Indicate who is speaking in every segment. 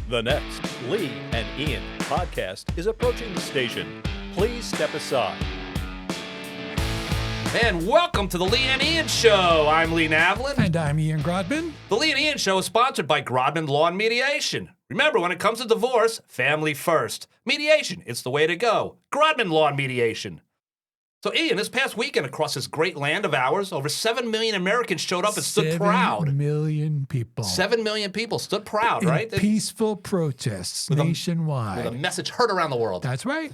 Speaker 1: The next Lee and Ian podcast is approaching the station. Please step aside.
Speaker 2: And welcome to the Lee and Ian Show. I'm Lee Navlin.
Speaker 3: And I'm Ian Grodman.
Speaker 2: The Lee and Ian Show is sponsored by Grodman Law and Mediation. Remember, when it comes to divorce, family first. Mediation, it's the way to go. Grodman Law and Mediation. So, Ian, this past weekend across this great land of ours, over 7 million Americans showed up and stood proud.
Speaker 3: 7 million people.
Speaker 2: 7 million people stood proud,
Speaker 3: in
Speaker 2: right?
Speaker 3: Peaceful protests nationwide.
Speaker 2: With a message heard around the world.
Speaker 3: That's right.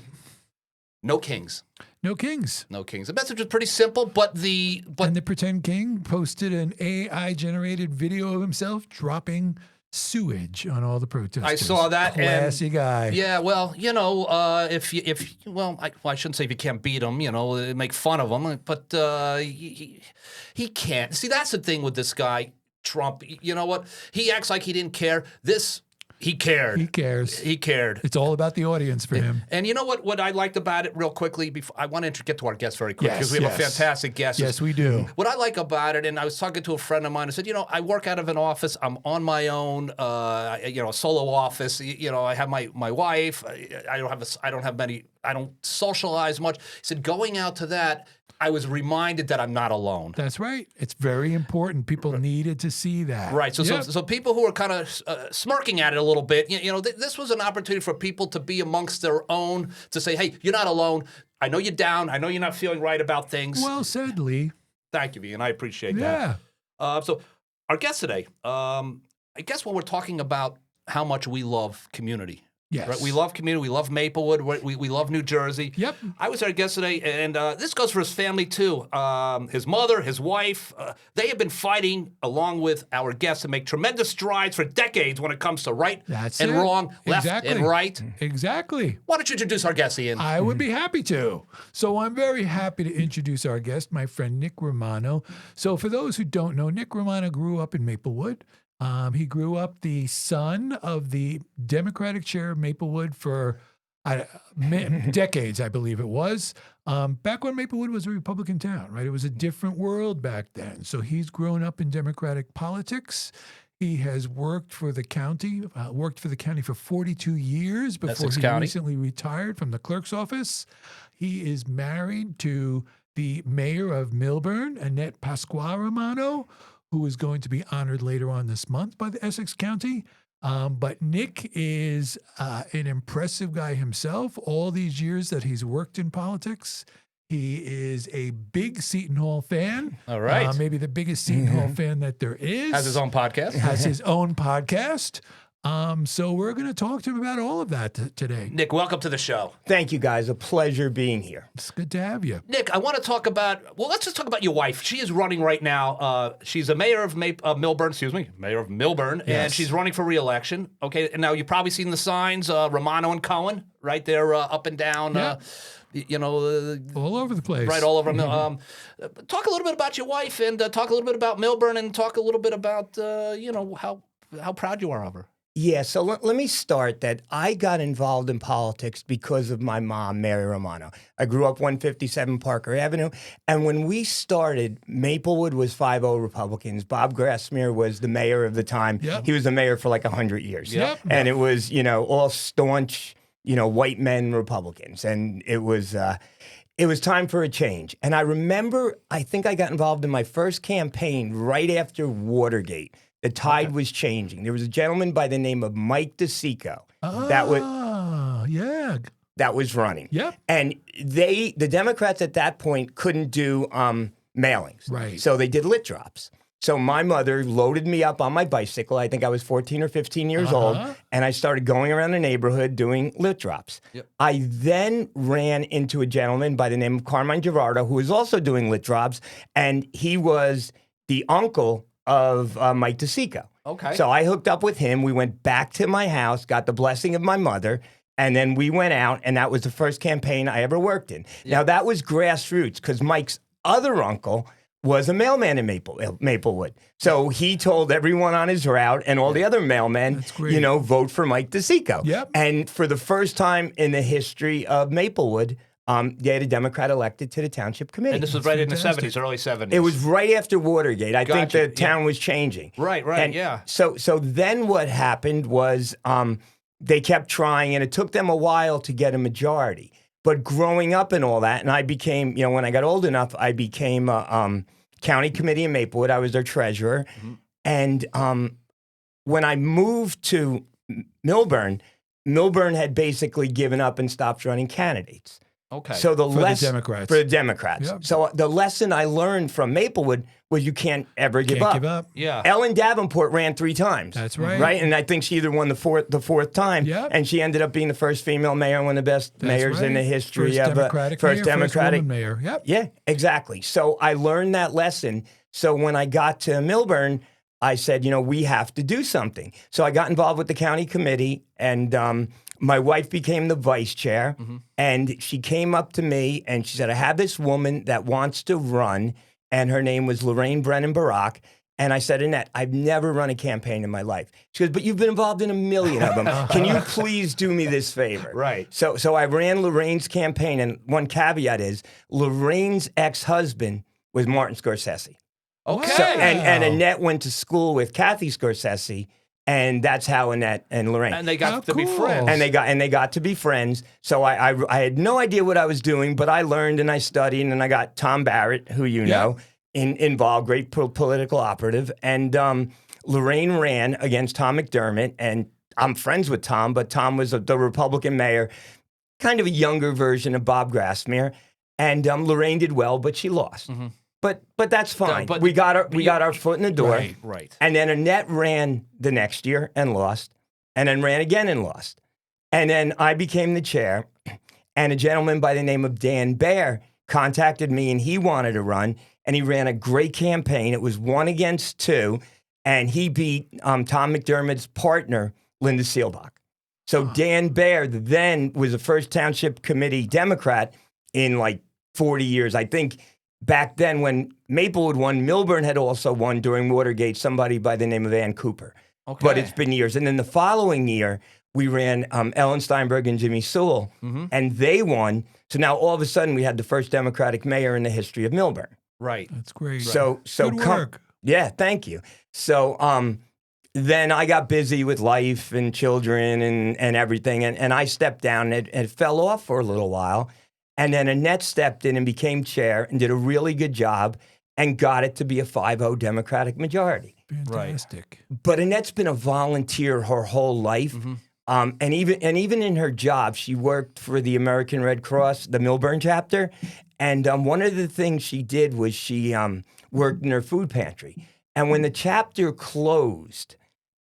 Speaker 2: No kings.
Speaker 3: No kings.
Speaker 2: No kings. The message was pretty simple, and
Speaker 3: the pretend king posted an AI-generated video of himself dropping sewage on all the protesters.
Speaker 2: I saw that.
Speaker 3: Classy guy.
Speaker 2: Yeah, well, you know, I shouldn't say if you can't beat him, you know, make fun of him, but he can't. See, that's the thing with this guy, Trump. You know what? He acts like he didn't care. He cared.
Speaker 3: He cares.
Speaker 2: He cared.
Speaker 3: It's all about the audience for him.
Speaker 2: And you know what I liked about it real quickly? I want to get to our guest very quick because we have a fantastic guest.
Speaker 3: Yes, we do.
Speaker 2: What I like about it, and I was talking to a friend of mine, I said, you know, I work out of an office. I'm on my own, a solo office. You know, I have my wife. I don't socialize much. He said, going out to that, I was reminded that I'm not alone.
Speaker 3: That's right. It's very important. People needed to see that.
Speaker 2: Right. So people who are kind of smirking at it a little bit, this was an opportunity for people to be amongst their own, to say, hey, you're not alone. I know you're down. I know you're not feeling right about things.
Speaker 3: Well said, Lee.
Speaker 2: Thank you, Ian. I appreciate that.
Speaker 3: Yeah.
Speaker 2: So our guest today, I guess when we're talking about how much we love community.
Speaker 3: Yes.
Speaker 2: Right? We love community. We love Maplewood. We love New Jersey.
Speaker 3: Yep.
Speaker 2: I was our guest today, and this goes for his family, too. His mother, his wife, they have been fighting, along with our guests, to make tremendous strides for decades when it comes to right and wrong, left and right.
Speaker 3: Exactly.
Speaker 2: Why don't you introduce our guest, Ian?
Speaker 3: I would be happy to. So I'm very happy to introduce our guest, my friend Nick Romano. So for those who don't know, Nick Romano grew up in Maplewood. He grew up the son of the Democratic chair of Maplewood for decades, I believe it was. Back when Maplewood was a Republican town, right? It was a different world back then. So he's grown up in Democratic politics. He has worked for the county for 42 years before
Speaker 2: Essex
Speaker 3: he
Speaker 2: County.
Speaker 3: recently retired from the clerk's office. He is married to the mayor of Millburn, Annette Romano, who is going to be honored later on this month by the Essex County. But Nick is an impressive guy himself. All these years that he's worked in politics, he is a big Seton Hall fan.
Speaker 2: All right.
Speaker 3: Maybe the biggest Seton Hall fan that there is.
Speaker 2: Has his own podcast.
Speaker 3: So we're going to talk to him about all of that today.
Speaker 2: Nick, welcome to the show.
Speaker 4: Thank you, guys. A pleasure being here.
Speaker 3: It's good to have you.
Speaker 2: Nick, I want to talk about, let's just talk about your wife. She is running right now. She's a mayor of Millburn,
Speaker 3: Yes.
Speaker 2: and she's running for re-election. Okay, and now you've probably seen the signs, Romano and Cohen, right there up and down,
Speaker 3: Yeah. All over the place.
Speaker 2: right all over. Talk a little bit about your wife, and talk a little bit about Millburn, and talk a little bit about, how proud you are of her.
Speaker 4: Yeah, so let me start that I got involved in politics because of my mom, Mary Romano. I grew up 157 Parker Avenue, and when we started, Maplewood was 5-0 Republicans. Bob Grassmere was the mayor of the time.
Speaker 3: Yep.
Speaker 4: He was the mayor for like 100 years.
Speaker 3: Yep.
Speaker 4: And it was, all staunch, white men Republicans. And it was time for a change. And I remember, I think I got involved in my first campaign right after Watergate. The tide was changing. There was a gentleman by the name of Mikie Sherrill that was running.
Speaker 3: Yep.
Speaker 4: And the Democrats at that point couldn't do mailings.
Speaker 3: Right.
Speaker 4: So they did lit drops. So my mother loaded me up on my bicycle. I think I was 14 or 15 years old. And I started going around the neighborhood doing lit drops.
Speaker 2: Yep.
Speaker 4: I then ran into a gentleman by the name of Carmine Gerardo, who was also doing lit drops. And he was the uncle of Mikie Sherrill.
Speaker 2: Okay.
Speaker 4: So I hooked up with him. We went back to my house, got the blessing of my mother, and then we went out, and that was the first campaign I ever worked in.
Speaker 2: Yeah.
Speaker 4: Now, that was grassroots because Mike's other uncle was a mailman in Maplewood. So he told everyone on his route and all the other mailmen, vote for Mikie Sherrill.
Speaker 3: Yep.
Speaker 4: And for the first time in the history of Maplewood, they had a Democrat elected to the township committee.
Speaker 2: And this was right in the
Speaker 3: fantastic.
Speaker 2: 70s, early 70s.
Speaker 4: It was right after Watergate. I think
Speaker 2: Gotcha,
Speaker 4: the town was changing.
Speaker 2: Right,
Speaker 4: And
Speaker 2: yeah.
Speaker 4: So then what happened was they kept trying, and it took them a while to get a majority. But growing up and all that, and I became, when I got old enough, I became a county committee in Maplewood. I was their treasurer.
Speaker 2: Mm-hmm.
Speaker 4: And when I moved to Millburn had basically given up and stopped running candidates.
Speaker 2: Okay.
Speaker 4: So
Speaker 3: For the Democrats.
Speaker 4: For the Democrats.
Speaker 3: Yep.
Speaker 4: So the lesson I learned from Maplewood was you can't ever give
Speaker 3: Can't
Speaker 4: up.
Speaker 3: give up.
Speaker 2: Yeah.
Speaker 4: Ellen Davenport ran 3 times.
Speaker 3: That's right.
Speaker 4: Right? And I think she either won the fourth time.
Speaker 3: Yep.
Speaker 4: And she ended up being the first female mayor and one of the best
Speaker 3: That's
Speaker 4: mayors in
Speaker 3: right.
Speaker 4: the history
Speaker 3: First
Speaker 4: of
Speaker 3: Democratic
Speaker 4: first
Speaker 3: mayor,
Speaker 4: Democratic.
Speaker 3: First woman mayor. Yep.
Speaker 4: Yeah, exactly. So I learned that lesson. So when I got to Millburn, I said, we have to do something. So I got involved with the county committee, and my wife became the vice chair. And she came up to me and she said, I have this woman that wants to run, and her name was Lorraine Brennan Barack. And I said, Annette, I've never run a campaign in my life. She goes, but you've been involved in a million of them. Can you please do me this favor?
Speaker 2: Right.
Speaker 4: So I ran Lorraine's campaign, and one caveat is Lorraine's ex-husband was Martin Scorsese.
Speaker 2: Okay.
Speaker 4: So, and Annette went to school with Kathy Scorsese, and that's how Annette and Lorraine.
Speaker 2: And they got
Speaker 3: Oh,
Speaker 2: to be
Speaker 3: cool.
Speaker 2: friends.
Speaker 4: And they got to be friends. So I had no idea what I was doing, but I learned and I studied, and I got Tom Barrett, who you know, involved, great political operative. And Lorraine ran against Tom McDermott, and I'm friends with Tom, but Tom was the Republican mayor, kind of a younger version of Bob Grassmere. And Lorraine did well, but she lost. But that's fine.
Speaker 2: but
Speaker 4: we got our foot in the door.
Speaker 2: Right.
Speaker 4: And then Annette ran the next year and lost, and then ran again and lost. And then I became the chair, and a gentleman by the name of Dan Baer contacted me, and he wanted to run, and he ran a great campaign. It was 1 against 2, and he beat Tom McDermott's partner, Linda Seelbach. So Dan Baer then was the first township committee Democrat in like 40 years. I think back then when Maplewood won, Millburn had also won during Watergate, somebody by the name of Ann Cooper.
Speaker 2: Okay.
Speaker 4: But it's been years. And then the following year, we ran Ellen Steinberg and Jimmy Sewell, and they won. So now all of a sudden we had the first Democratic mayor in the history of Millburn.
Speaker 2: Right.
Speaker 3: That's great.
Speaker 4: So
Speaker 3: Good work.
Speaker 4: Yeah, thank you. So then I got busy with life and children and everything, and I stepped down, and it fell off for a little while. And then Annette stepped in and became chair and did a really good job and got it to be a 5-0 Democratic majority.
Speaker 3: Fantastic.
Speaker 4: But Annette's been a volunteer her whole life. And even in her job, she worked for the American Red Cross, the Millburn chapter. And one of the things she did was she worked in her food pantry. And when the chapter closed,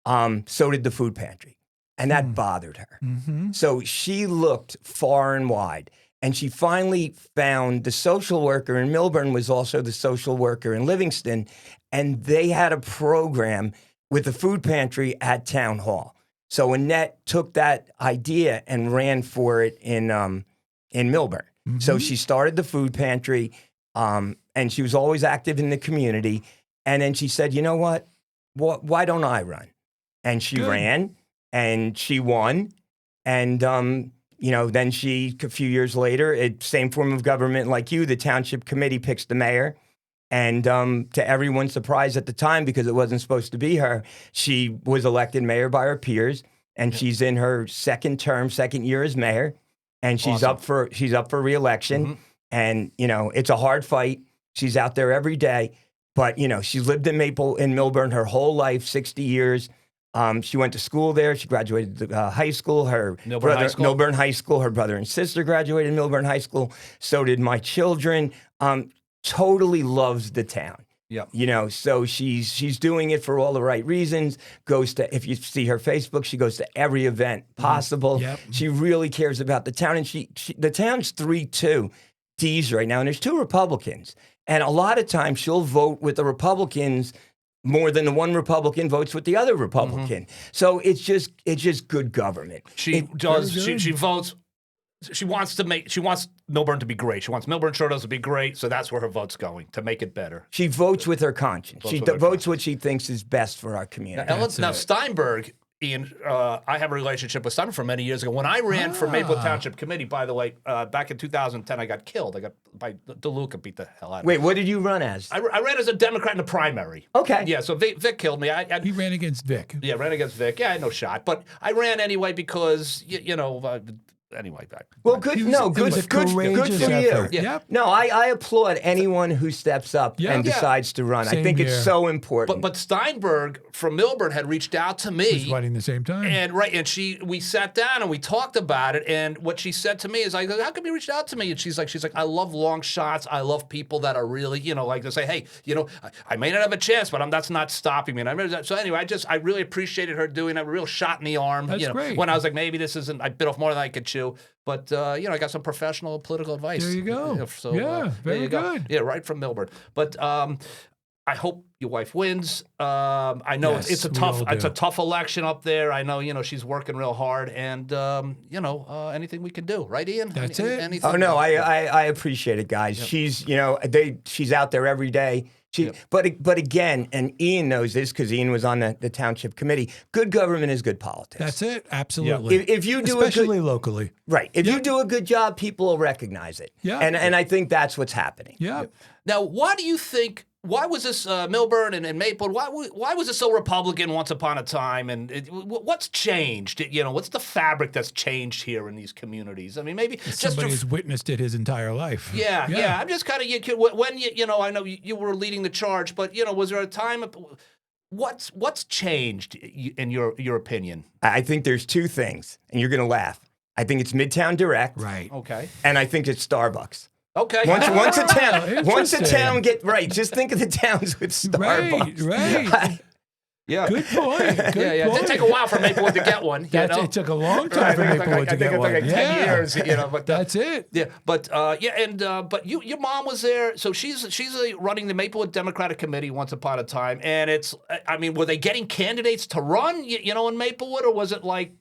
Speaker 4: so did the food pantry. And that bothered her. So she looked far and wide. And she finally found the social worker in Millburn was also the social worker in Livingston. And they had a program with the food pantry at Town Hall. So Annette took that idea and ran for it in Millburn. So she started the food pantry, and she was always active in the community. And then she said, you know what? Why don't I run? And she ran, and she won. And, then a few years later, same form of government like you, the township committee picks the mayor. And to everyone's surprise at the time, because it wasn't supposed to be her, she was elected mayor by her peers, and she's in her second year as mayor, and she's up for reelection. And it's a hard fight. She's out there every day, but she's lived in Millburn her whole life, 60 years. She went to school there. She graduated high school. Millburn High School. Her brother and sister graduated Millburn High School. So did my children. Totally loves the town.
Speaker 2: Yep.
Speaker 4: So she's doing it for all the right reasons. If you see her Facebook, she goes to every event possible.
Speaker 3: Yep.
Speaker 4: She really cares about the town, and the town's 3-2 D's right now, and there's 2 Republicans. And a lot of times she'll vote with the Republicans more than the one Republican votes with the other Republican. So it's just good government.
Speaker 2: She votes. She wants Millburn to be great. She wants Millburn Shorthouse to be great, so that's where her vote's going, to make it better.
Speaker 4: She votes with her conscience. She votes what she thinks is best for our community.
Speaker 2: Now Steinberg, Ian, I have a relationship with Simon from many years ago. When I ran for Maplewood Township Committee, by the way, back in 2010, I got killed. I got by DeLuca beat the hell out of me.
Speaker 4: Wait, what did you run as?
Speaker 2: I ran as a Democrat in the primary.
Speaker 4: Okay.
Speaker 2: Yeah, so Vic killed me.
Speaker 3: He ran against Vic.
Speaker 2: Yeah, ran against Vic. Yeah, I had no shot, but I ran anyway because anyway.
Speaker 4: Well, good.
Speaker 3: It
Speaker 4: No,
Speaker 3: was a
Speaker 4: good for
Speaker 3: courageous
Speaker 4: you.
Speaker 3: effort.
Speaker 2: Yeah.
Speaker 3: Yep.
Speaker 4: No, I applaud anyone who steps up
Speaker 3: Yeah.
Speaker 4: and
Speaker 3: Yeah.
Speaker 4: decides to run. I
Speaker 3: Same
Speaker 4: think it's
Speaker 3: here.
Speaker 4: so important.
Speaker 2: But Steinberg from Millburn had reached out to me.
Speaker 3: He's running the same time.
Speaker 2: And we sat down and we talked about it. And what she said to me is, I go, how come you reached out to me? And she's like, I love long shots. I love people that are really, like to say, hey, I may not have a chance, but that's not stopping me. And I remember that. So anyway, I really appreciated her doing a real shot in the arm.
Speaker 3: That's great.
Speaker 2: When I was like, maybe this isn't. I bit off more than I could chew. But I got some professional political advice.
Speaker 3: There you go.
Speaker 2: So,
Speaker 3: Yeah,
Speaker 2: there
Speaker 3: very
Speaker 2: you go.
Speaker 3: good.
Speaker 2: Yeah, right from Millburn. But I hope your wife wins. I know
Speaker 3: Yes,
Speaker 2: it's a
Speaker 3: we
Speaker 2: tough
Speaker 3: all do.
Speaker 2: tough election up there. I know she's working real hard, and anything we can do, right, Ian?
Speaker 3: That's it.
Speaker 2: Anything.
Speaker 4: Oh no, I appreciate it, guys. She's she's out there every day. But again, and Ian knows this because Ian was on the township committee. Good government is good politics.
Speaker 3: That's it. Absolutely.
Speaker 4: If you do
Speaker 3: especially locally.
Speaker 4: right, if you do a good job, people will recognize it.
Speaker 3: Yeah.
Speaker 4: And I think that's what's happening.
Speaker 3: Yeah.
Speaker 2: Now, why do you think? Why was this Millburn and Maplewood? Why was it so Republican once upon a time? And what's changed? What's the fabric that's changed here in these communities? I mean, maybe
Speaker 3: Somebody has witnessed it his entire life.
Speaker 2: Yeah. I'm just kind of when I know you were leading the charge, but was there a time? What's changed in your opinion?
Speaker 4: I think there's two things, and you're going to laugh. I think it's Midtown Direct,
Speaker 3: Right.
Speaker 2: Okay.
Speaker 4: and I think it's Starbucks.
Speaker 2: Okay.
Speaker 4: Once a
Speaker 3: Interesting.
Speaker 4: town just think of the towns with Starbucks.
Speaker 3: Right.
Speaker 2: Yeah.
Speaker 3: Good point. Good
Speaker 2: It
Speaker 3: point.
Speaker 2: did take a while for Maplewood to get one.
Speaker 3: It took a long time for Maplewood to get one.
Speaker 4: like 10 years,
Speaker 2: But
Speaker 3: That's it.
Speaker 2: yeah, but but your mom was there, so she's running the Maplewood Democratic Committee once upon a time, and were they getting candidates to run, in Maplewood, or was it like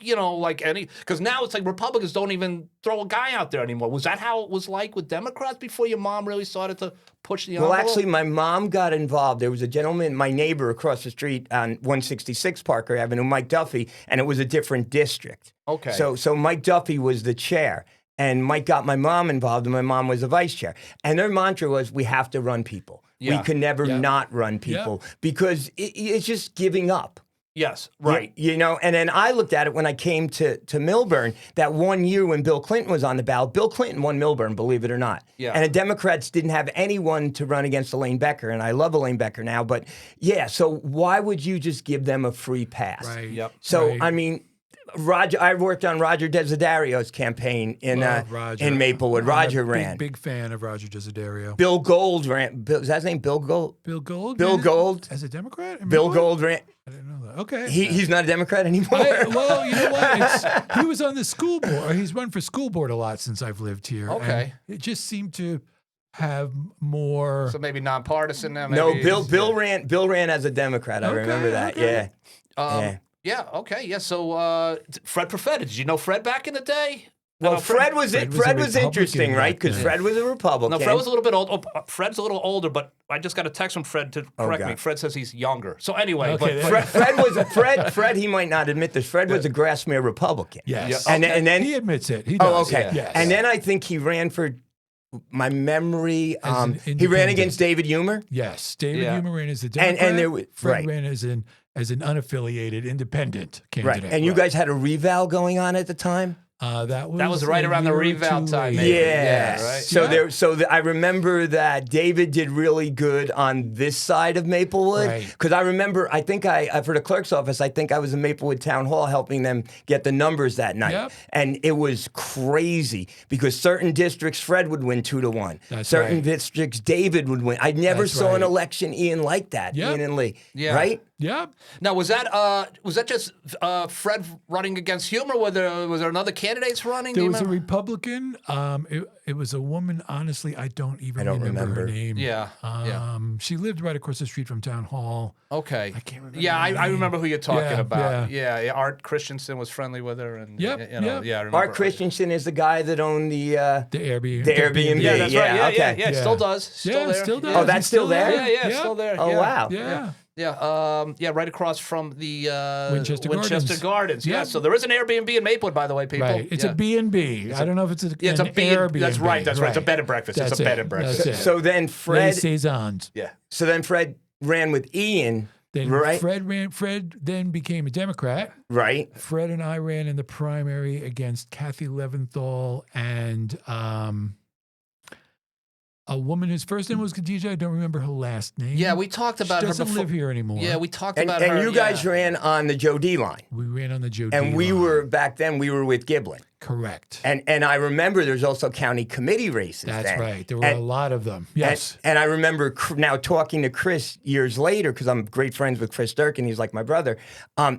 Speaker 2: any? Because now it's like Republicans don't even throw a guy out there anymore. Was that how it was like with Democrats before your mom really started to push the envelope?
Speaker 4: Well, actually, my mom got involved. There was a gentleman, my neighbor across the street on 166 Parker Avenue, Mike Duffy, and it was a different district.
Speaker 2: Okay.
Speaker 4: So Mike Duffy was the chair, and Mike got my mom involved, and my mom was the vice chair. And their mantra was, we have to run people.
Speaker 2: Yeah.
Speaker 4: We can never not run people because it's just giving up.
Speaker 2: Yes, right.
Speaker 4: And then I looked at it when I came to Millburn, that one year when Bill Clinton was on the ballot. Bill Clinton won Millburn, believe it or not.
Speaker 2: Yeah.
Speaker 4: And the Democrats didn't have anyone to run against Elaine Becker, and I love Elaine Becker now. But, so why would you just give them a free pass?
Speaker 3: Right.
Speaker 2: Yep.
Speaker 4: So,
Speaker 3: Right.
Speaker 4: I mean, I worked on Roger Desiderio's campaign in Maplewood. Roger ran.
Speaker 3: Big fan of Roger Desiderio.
Speaker 4: Bill Gold ran. Is that his name? Bill Gold?
Speaker 3: Bill Gold?
Speaker 4: Bill
Speaker 3: ran
Speaker 4: Gold.
Speaker 3: As a Democrat?
Speaker 4: Bill Gold ran.
Speaker 3: I didn't know that. Okay.
Speaker 4: He's not a Democrat anymore.
Speaker 3: Well, you know what? He was on the school board. Or he's run for school board a lot since I've lived here.
Speaker 2: Okay.
Speaker 3: And it just seemed to have more.
Speaker 2: So maybe nonpartisan now.
Speaker 4: No,
Speaker 2: maybe
Speaker 4: Bill ran. Bill ran as a Democrat. I
Speaker 3: Okay,
Speaker 4: remember that.
Speaker 3: okay.
Speaker 4: Yeah.
Speaker 2: Yeah. Okay. Yeah. So Fred Profeta. Did you know Fred back in the day?
Speaker 4: Well, Fred
Speaker 3: was
Speaker 4: was
Speaker 3: a
Speaker 4: interesting,
Speaker 3: Republican
Speaker 4: right?
Speaker 3: back
Speaker 4: Because
Speaker 3: then.
Speaker 4: Fred was a Republican.
Speaker 2: No, Fred was a little bit old. Oh, Fred's a little older, but I just got a text from Fred to correct me.
Speaker 4: God.
Speaker 2: Fred says he's younger. So anyway,
Speaker 3: Okay,
Speaker 2: but
Speaker 4: Fred. He might not admit this. Fred was a Grassmere Republican.
Speaker 3: Yes.
Speaker 2: Yeah.
Speaker 4: And then
Speaker 3: He admits it. He does.
Speaker 4: oh, okay.
Speaker 3: Yes.
Speaker 4: And then I think he ran for my memory.
Speaker 3: As an
Speaker 4: He ran
Speaker 3: independent.
Speaker 4: against David Humer.
Speaker 3: Yes. David
Speaker 2: Yeah.
Speaker 3: Humer ran as the
Speaker 4: And
Speaker 3: Democrat.
Speaker 4: there was-
Speaker 3: Fred
Speaker 4: right.
Speaker 3: ran as an unaffiliated independent
Speaker 4: Right.
Speaker 3: candidate.
Speaker 4: And you guys had a reval going on at the time.
Speaker 3: That
Speaker 2: was right
Speaker 3: a
Speaker 2: around the
Speaker 3: year or
Speaker 2: reval
Speaker 3: two
Speaker 2: time,
Speaker 3: later.
Speaker 2: maybe.
Speaker 4: Yeah.
Speaker 2: Yeah, right.
Speaker 4: So
Speaker 3: Yeah.
Speaker 4: I remember that David did really good on this side of Maplewood.
Speaker 3: Right.
Speaker 4: Because I remember, for the clerk's office, I think I was in Maplewood Town Hall helping them get the numbers that night.
Speaker 3: Yep.
Speaker 4: And it was crazy because certain districts, Fred would win 2-1.
Speaker 3: That's
Speaker 4: certain
Speaker 3: right.
Speaker 4: districts, David would win. I never
Speaker 3: That's
Speaker 4: saw an
Speaker 3: right.
Speaker 4: election, Ian, like that.
Speaker 3: Yep.
Speaker 4: Ian and Lee.
Speaker 2: Yeah.
Speaker 4: Right?
Speaker 3: Yep.
Speaker 2: now was that just Fred running against Humer? Was there another candidates running? Do
Speaker 3: There
Speaker 2: you
Speaker 3: was a
Speaker 2: remember?
Speaker 3: Republican. It was a woman. Honestly, I don't even
Speaker 4: don't
Speaker 3: remember her
Speaker 4: remember.
Speaker 3: name.
Speaker 2: Yeah, yeah.
Speaker 3: She lived right across the street from Town Hall.
Speaker 2: Okay.
Speaker 3: I can't remember
Speaker 2: Yeah,
Speaker 3: her
Speaker 2: I
Speaker 3: name.
Speaker 2: remember who you're talking
Speaker 3: Yeah,
Speaker 2: about. Yeah. Art Christensen was friendly with her, and
Speaker 3: Yep,
Speaker 2: you know,
Speaker 3: yep.
Speaker 2: yeah, I remember.
Speaker 4: Art Christensen is the guy that owned the
Speaker 3: The Airbnb.
Speaker 4: The Airbnb.
Speaker 2: Yeah, that's
Speaker 4: Yeah,
Speaker 2: right. Yeah,
Speaker 4: okay.
Speaker 2: yeah,
Speaker 3: Yeah.
Speaker 2: still does. Still
Speaker 3: Yeah,
Speaker 2: there.
Speaker 3: still does.
Speaker 2: Yeah.
Speaker 4: Oh, that's
Speaker 3: He's
Speaker 4: still there?
Speaker 2: Yeah,
Speaker 3: Yeah.
Speaker 2: still there.
Speaker 4: Oh,
Speaker 2: yeah.
Speaker 4: wow.
Speaker 3: Yeah.
Speaker 2: Yeah, right across from the
Speaker 3: Winchester
Speaker 2: Gardens. Yeah,
Speaker 3: Yeah.
Speaker 2: so there is an Airbnb in Maplewood, by the way, people.
Speaker 3: Right. It's a B&B. I don't know if it's an
Speaker 2: it's a
Speaker 3: Airbnb.
Speaker 2: That's right. It's a bed and breakfast.
Speaker 3: That's
Speaker 2: it's a bed and breakfast.
Speaker 3: That's it.
Speaker 4: So then
Speaker 3: Les
Speaker 4: Fred.
Speaker 3: Saisons.
Speaker 2: Yeah.
Speaker 4: So then Fred ran with Ian.
Speaker 3: Then
Speaker 4: Right.
Speaker 3: Fred then became a Democrat.
Speaker 4: Right.
Speaker 3: Fred and I ran in the primary against Kathy Leventhal and a woman whose first name was Khadija. I don't remember her last name.
Speaker 2: Yeah, we talked about
Speaker 3: she
Speaker 2: her
Speaker 3: doesn't
Speaker 2: before.
Speaker 3: live here anymore.
Speaker 2: Yeah, we talked
Speaker 4: And,
Speaker 2: about her.
Speaker 4: and you guys ran on the Joe D line.
Speaker 3: We ran on the Joe
Speaker 4: And
Speaker 3: D
Speaker 4: we
Speaker 3: line.
Speaker 4: were, back then, we were with Giblin.
Speaker 3: Correct.
Speaker 4: And I remember there's also county committee races
Speaker 3: That's
Speaker 4: then.
Speaker 3: right. There were a lot of them. Yes.
Speaker 4: And I remember now talking to Chris years later, because I'm great friends with Chris Durkin. He's like my brother.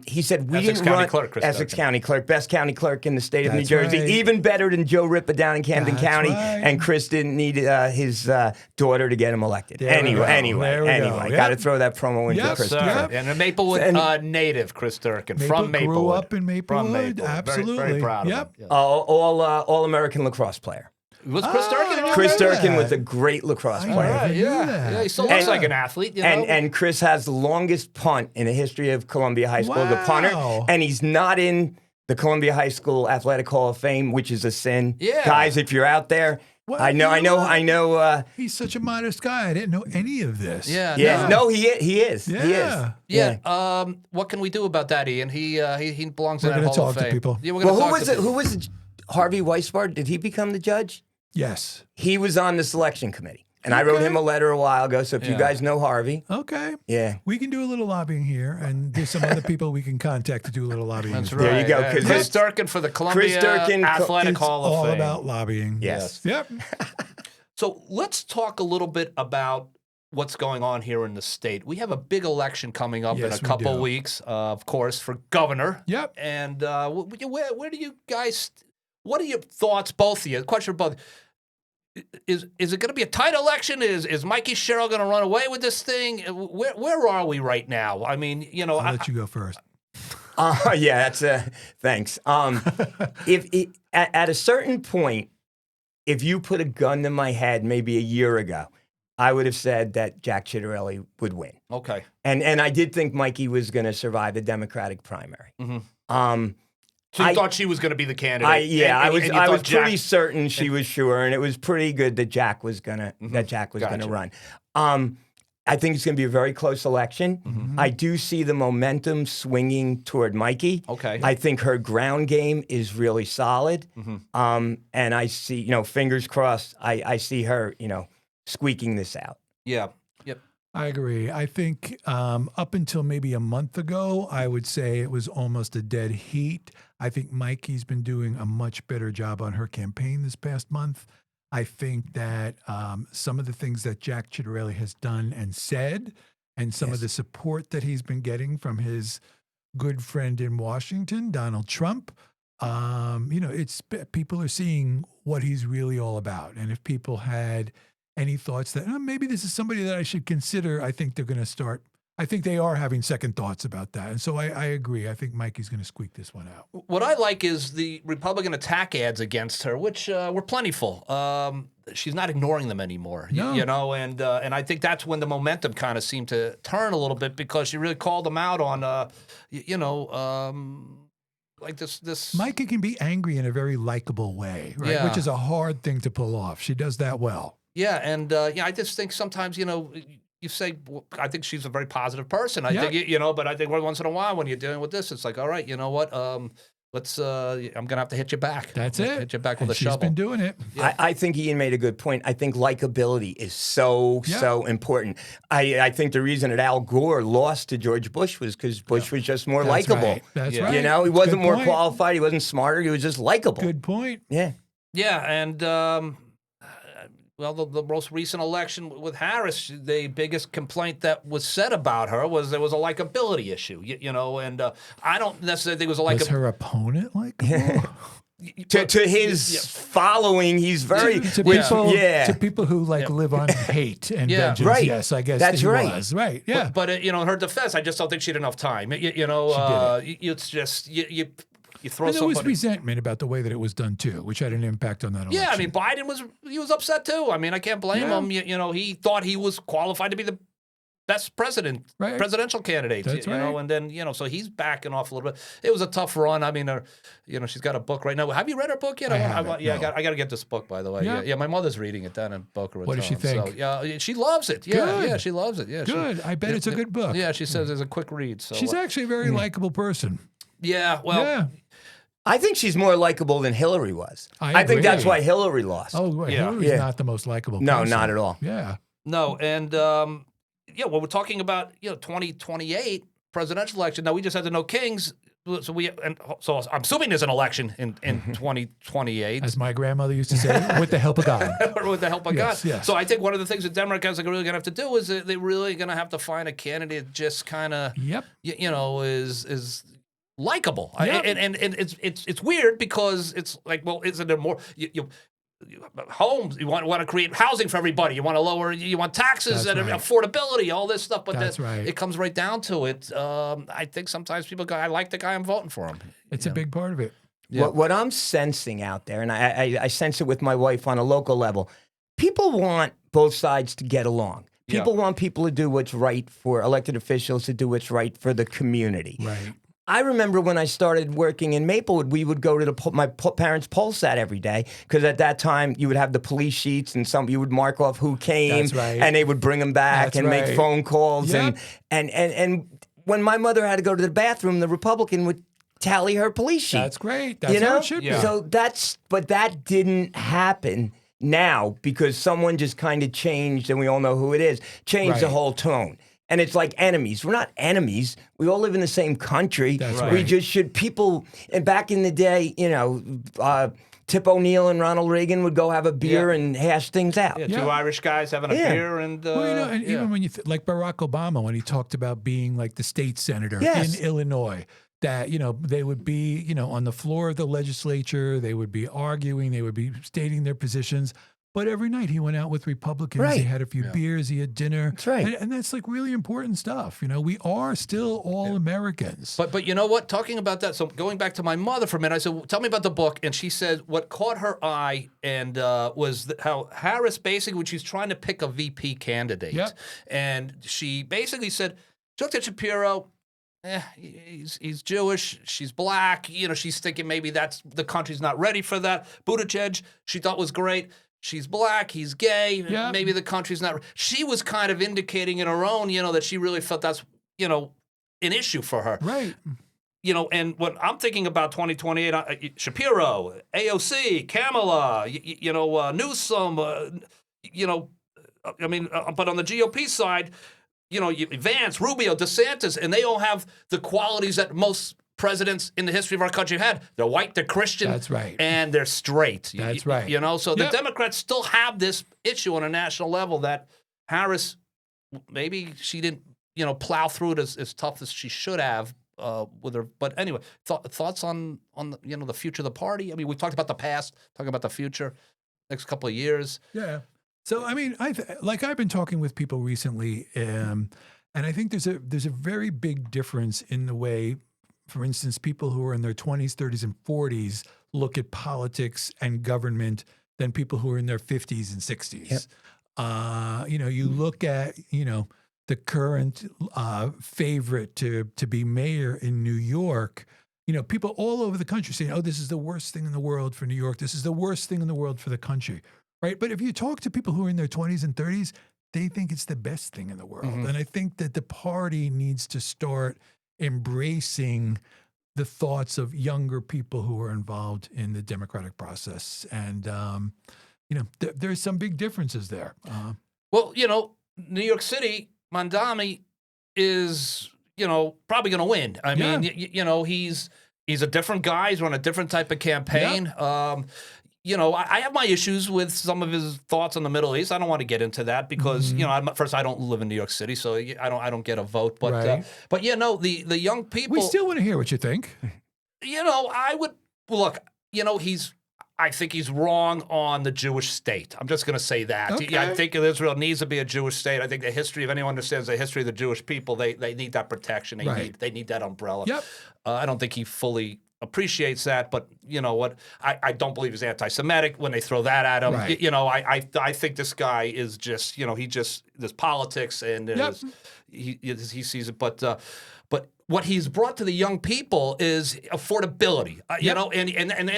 Speaker 4: He said, we
Speaker 2: Essex
Speaker 4: didn't
Speaker 2: County
Speaker 4: run
Speaker 2: Clerk, Chris
Speaker 4: Essex
Speaker 2: Durkin.
Speaker 4: County Clerk, best county clerk in the state of New
Speaker 3: That's
Speaker 4: Jersey,
Speaker 3: right.
Speaker 4: even better than Joe Ripa down in Camden
Speaker 3: That's
Speaker 4: County.
Speaker 3: right.
Speaker 4: And Chris didn't need his daughter to get him elected.
Speaker 3: There we go. There we go.
Speaker 4: Got to
Speaker 3: Yep.
Speaker 4: throw that promo into
Speaker 3: Yep.
Speaker 4: Chris
Speaker 2: Sir.
Speaker 4: Durkin.
Speaker 2: And a Maplewood
Speaker 4: And-
Speaker 2: native, Chris Durkin, from
Speaker 3: Grew
Speaker 2: Maplewood.
Speaker 3: up in
Speaker 2: From
Speaker 3: Maplewood.
Speaker 2: Maplewood.
Speaker 3: Absolutely.
Speaker 2: Very, very proud
Speaker 3: Yep.
Speaker 2: of him.
Speaker 4: All American lacrosse player.
Speaker 2: Was Chris Durkin? in your
Speaker 4: Chris
Speaker 2: family?
Speaker 4: Durkin was a great lacrosse
Speaker 3: I
Speaker 4: player.
Speaker 3: never knew
Speaker 2: Yeah,
Speaker 3: that.
Speaker 2: yeah, he still looks
Speaker 4: And-
Speaker 2: like an athlete. You know?
Speaker 4: And Chris has the longest punt in the history of Columbia High School, the punter,
Speaker 3: Wow.
Speaker 4: and he's not in the Columbia High School Athletic Hall of Fame, which is a sin.
Speaker 2: Yeah.
Speaker 4: Guys, if you're out there,
Speaker 3: Well,
Speaker 4: I know.
Speaker 3: you know He's such a modest guy. I didn't know any of this.
Speaker 2: yeah,
Speaker 4: Yeah, no, he is.
Speaker 3: Yeah.
Speaker 4: He is.
Speaker 2: Yeah. What can we do about that, Ian? He belongs
Speaker 3: We're
Speaker 2: in that
Speaker 3: gonna
Speaker 2: Hall of
Speaker 3: talk to
Speaker 2: Fame.
Speaker 3: people.
Speaker 2: Yeah, we're
Speaker 4: Well,
Speaker 2: gonna
Speaker 4: who
Speaker 2: talk
Speaker 4: was
Speaker 2: to
Speaker 4: it? Who was it? Harvey Weisbart? Did he become the judge?
Speaker 3: Yes.
Speaker 4: He was on the selection committee, and I wrote
Speaker 3: Okay.
Speaker 4: him a letter a while ago. So if you
Speaker 2: Yeah.
Speaker 4: guys know Harvey,
Speaker 3: Okay.
Speaker 4: yeah.
Speaker 3: We can do a little lobbying here, and there's some other people we can contact to do a little lobbying.
Speaker 2: That's
Speaker 3: as
Speaker 2: right.
Speaker 3: well.
Speaker 4: There you go,
Speaker 2: Yeah.
Speaker 4: 'cause
Speaker 2: Chris
Speaker 4: it's-
Speaker 2: Durkin for the Columbia
Speaker 4: Durkin,
Speaker 2: Athletic
Speaker 3: It's
Speaker 2: Hall of
Speaker 3: all
Speaker 2: Fame.
Speaker 3: about lobbying.
Speaker 4: Yes.
Speaker 3: Yep.
Speaker 2: So let's talk a little bit about what's going on here in the state. We have a big election coming up in
Speaker 3: Yes,
Speaker 2: a
Speaker 3: we
Speaker 2: couple
Speaker 3: do.
Speaker 2: weeks, of course, for governor.
Speaker 3: Yep.
Speaker 2: And where do you guys? What are your thoughts, both of you? The question for both. Is it going to be a tight election? Is Mikie Sherrill going to run away with this thing? Where are we right now? I mean, you know,
Speaker 3: I'll let you go first.
Speaker 4: Yeah, that's thanks. At a certain point, if you put a gun to my head maybe a year ago, I would have said that Jack Ciattarelli would win.
Speaker 2: okay.
Speaker 4: And I did think Mikie was going to survive the Democratic primary.
Speaker 2: So you
Speaker 4: I-
Speaker 2: thought she was going to be the candidate?
Speaker 4: I
Speaker 2: And you
Speaker 4: I
Speaker 2: thought
Speaker 4: was
Speaker 2: Jack-
Speaker 4: pretty certain she was sure, and it was pretty good that Jack was gonna
Speaker 2: Gotcha.
Speaker 4: run. I think it's gonna be a very close election. I do see the momentum swinging toward Mikie.
Speaker 2: Okay.
Speaker 4: I think her ground game is really solid. And I see, fingers crossed. I see her, squeaking this out.
Speaker 2: Yeah. Yep.
Speaker 3: I agree. I think up until maybe a month ago, I would say it was almost a dead heat. I think Mikey's been doing a much better job on her campaign this past month. I think that some of the things that Jack Ciattarelli has done and said, and some of the support that he's been getting from his good friend in Washington, Donald Trump, it's people are seeing what he's really all about. And if people had any thoughts that maybe this is somebody that I should consider, I think they're going to start. I think they are having second thoughts about that. And so I agree. I think Mikey's going to squeak this one out.
Speaker 2: What I like is the Republican attack ads against her, which were plentiful. She's not ignoring them anymore,
Speaker 3: No.
Speaker 2: and I think that's when the momentum kind of seemed to turn a little bit because she really called them out on, like this.
Speaker 3: Mikey can be angry in a very likable way, right?
Speaker 2: Yeah.
Speaker 3: Which is a hard thing to pull off. She does that well.
Speaker 2: Yeah, and I just think sometimes, you say, well, I think she's a very positive person. I
Speaker 3: Yeah.
Speaker 2: think, but I think once in a while when you're dealing with this, it's like, all right, you know what? Let's. I'm gonna have to hit you back.
Speaker 3: That's it.
Speaker 2: Hit you back
Speaker 3: And
Speaker 2: with a
Speaker 3: she's
Speaker 2: shovel.
Speaker 3: been doing it.
Speaker 4: I think Ian made a good point. I think likability is so important. I think the reason that Al Gore lost to George Bush was because Bush was just more
Speaker 3: That's
Speaker 4: likable.
Speaker 3: right. That's
Speaker 2: Yeah.
Speaker 3: right.
Speaker 4: He wasn't
Speaker 3: Good
Speaker 4: more
Speaker 3: point.
Speaker 4: qualified. He wasn't smarter. He was just likable.
Speaker 3: Good point.
Speaker 4: Yeah.
Speaker 2: Yeah, and well, the most recent election with Harris, the biggest complaint that was said about her was there was a likability issue, and I don't necessarily think it was a
Speaker 3: Was
Speaker 2: likability.
Speaker 3: her opponent like?
Speaker 4: To his following, he's very
Speaker 3: to
Speaker 4: which-
Speaker 3: people,
Speaker 4: yeah.
Speaker 3: to people who live on hate and
Speaker 2: Yeah.
Speaker 3: vengeance.
Speaker 4: Right.
Speaker 3: Yes, I guess
Speaker 4: That's
Speaker 3: he
Speaker 4: right.
Speaker 3: was. Right. Yeah.
Speaker 2: But in her defense, I just don't think she had enough time. It's just you throw
Speaker 3: And there was
Speaker 2: somebody.
Speaker 3: resentment about the way that it was done too, which had an impact on that election.
Speaker 2: Yeah, I mean, Biden was upset too. I mean, I can't blame
Speaker 3: Yeah.
Speaker 2: him. He thought he was qualified to be the best presidential candidate.
Speaker 3: That's
Speaker 2: you know,
Speaker 3: right.
Speaker 2: and then so he's backing off a little bit. It was a tough run. I mean, she's got a book right now. Have you read her book yet?
Speaker 3: I haven't,
Speaker 2: I
Speaker 3: no.
Speaker 2: got to get this book, by the way.
Speaker 3: Yeah.
Speaker 2: Yeah, my mother's reading it down in Boca Raton.
Speaker 3: What does she think?
Speaker 2: So, yeah, she loves it. Yeah,
Speaker 3: Good.
Speaker 2: yeah, she loves it. Yeah,
Speaker 3: Good. I bet it's a good book.
Speaker 2: Yeah, she says it's a quick read. So
Speaker 3: She's actually a very likable person.
Speaker 2: yeah, well,
Speaker 3: Yeah.
Speaker 4: I think she's more likable than Hillary was.
Speaker 3: I
Speaker 4: think that's
Speaker 3: agree.
Speaker 4: why Hillary lost.
Speaker 3: Oh, right.
Speaker 2: Yeah.
Speaker 3: Hillary's not the most likable
Speaker 4: No,
Speaker 3: person.
Speaker 4: not at all.
Speaker 3: Yeah.
Speaker 2: no, and well, we're talking about 2028 presidential election. Now we just had the No Kings, so I'm assuming there's an election in 2028.
Speaker 3: As my grandmother used to say, with the help of God.
Speaker 2: Or with the help of
Speaker 3: Yes,
Speaker 2: God.
Speaker 3: yes.
Speaker 2: So I think one of the things that Democrats are really going to have to do is they're really going to have to find a candidate that just kind of,
Speaker 3: Yep.
Speaker 2: is likable.
Speaker 3: Yep.
Speaker 2: And it's weird because it's like, well, isn't there more homes? You want to create housing for everybody. You want to lower. You want taxes
Speaker 3: That's
Speaker 2: and
Speaker 3: right.
Speaker 2: affordability, all this stuff. But
Speaker 3: That's
Speaker 2: then
Speaker 3: right.
Speaker 2: it comes right down to it. I think sometimes people go, I like the guy, I'm voting for him.
Speaker 3: It's a big part of it.
Speaker 2: Yeah.
Speaker 4: What I'm sensing out there, and I sense it with my wife on a local level, people want both sides to get along. People want people to do what's right for elected officials, to do what's right for the community.
Speaker 3: Right.
Speaker 4: I remember when I started working in Maplewood, we would go to my parents' poll sat every day because at that time you would have the police sheets and you would mark off who came,
Speaker 3: That's right.
Speaker 4: and they would bring them back
Speaker 3: That's
Speaker 4: and make
Speaker 3: right.
Speaker 4: phone calls.
Speaker 3: Yep.
Speaker 4: And when my mother had to go to the bathroom, the Republican would tally her police sheet.
Speaker 3: That's great. That's how it should be.
Speaker 4: So but that didn't happen now because someone just kind of changed, and we all know who it is, changed the
Speaker 3: Right.
Speaker 4: whole tone. And it's like enemies. We're not enemies. We all live in the same country.
Speaker 3: That's
Speaker 4: We
Speaker 3: right.
Speaker 4: just should and back in the day, Tip O'Neill and Ronald Reagan would go have a beer and hash things out.
Speaker 2: Yeah,
Speaker 3: Yeah.
Speaker 2: two Irish guys having a
Speaker 4: Yeah.
Speaker 2: beer and
Speaker 3: Well, and even when like Barack Obama, when he talked about being like the state senator
Speaker 4: Yes.
Speaker 3: in Illinois, that, they would be, on the floor of the legislature, they would be arguing, they would be stating their positions. But every night he went out with Republicans. He
Speaker 4: Right.
Speaker 3: had a few beers. He had dinner.
Speaker 4: That's right.
Speaker 3: And that's like really important stuff. We are still all Americans.
Speaker 2: But you know what? Talking about that, so going back to my mother for a minute, I said, "Tell me about the book." And she said what caught her eye and was how Harris basically, when she's trying to pick a VP candidate,
Speaker 3: Yep.
Speaker 2: and she basically said, she looked at Shapiro. He's Jewish. She's black. She's thinking maybe that's the country's not ready for that. Buttigieg, she thought was great. She's black. He's gay.
Speaker 3: Yeah.
Speaker 2: Maybe the country's not. She was kind of indicating in her own, that she really felt that's, an issue for her.
Speaker 3: Right.
Speaker 2: And when I'm thinking about 2028, Shapiro, AOC, Kamala, Newsom, but on the GOP side, Vance, Rubio, DeSantis, and they all have the qualities that most presidents in the history of our country have had. They're white, they're Christian,
Speaker 3: That's right.
Speaker 2: and they're straight.
Speaker 3: That's right.
Speaker 2: So the
Speaker 3: Yep.
Speaker 2: Democrats still have this issue on a national level that Harris, maybe she didn't, plow through it as tough as she should have with her. But anyway, thoughts on the future of the party? I mean, we talked about the past, talking about the future, next couple of years.
Speaker 3: Yeah. So I've been talking with people recently, and I think there's a very big difference in the way, for instance, people who are in their 20s, 30s, and 40s look at politics and government than people who are in their 50s and 60s.
Speaker 4: Yep.
Speaker 3: You look at the current favorite to be mayor in New York. People all over the country saying, "Oh, this is the worst thing in the world for New York. This is the worst thing in the world for the country." Right. But if you talk to people who are in their 20s and 30s, they think it's the best thing in the world.
Speaker 2: Mm-hmm.
Speaker 3: And I think that the party needs to start embracing the thoughts of younger people who are involved in the democratic process. And, there's some big differences there.
Speaker 2: Well, New York City, Mamdani is, probably going to win. I mean, he's a different guy. He's run a different type of campaign. I have my issues with some of his thoughts on the Middle East. I don't want to get into that because, first, I don't live in New York City, so I don't get a vote. But,
Speaker 3: Right.
Speaker 2: The young people.
Speaker 3: We still want to hear what you think.
Speaker 2: I would look. I think he's wrong on the Jewish state. I'm just going to say that.
Speaker 3: Okay.
Speaker 2: I think Israel needs to be a Jewish state. I think the history, if anyone understands the history of the Jewish people, they need that protection. They
Speaker 3: Right.
Speaker 2: need that umbrella.
Speaker 3: Yep.
Speaker 2: I don't think he fully appreciates that, but you know what? I don't believe he's anti-Semitic when they throw that at him.
Speaker 3: Right.
Speaker 2: You know, I think this guy is just, you know, there's politics and he sees it, but what he's brought to the young people is affordability, you know, and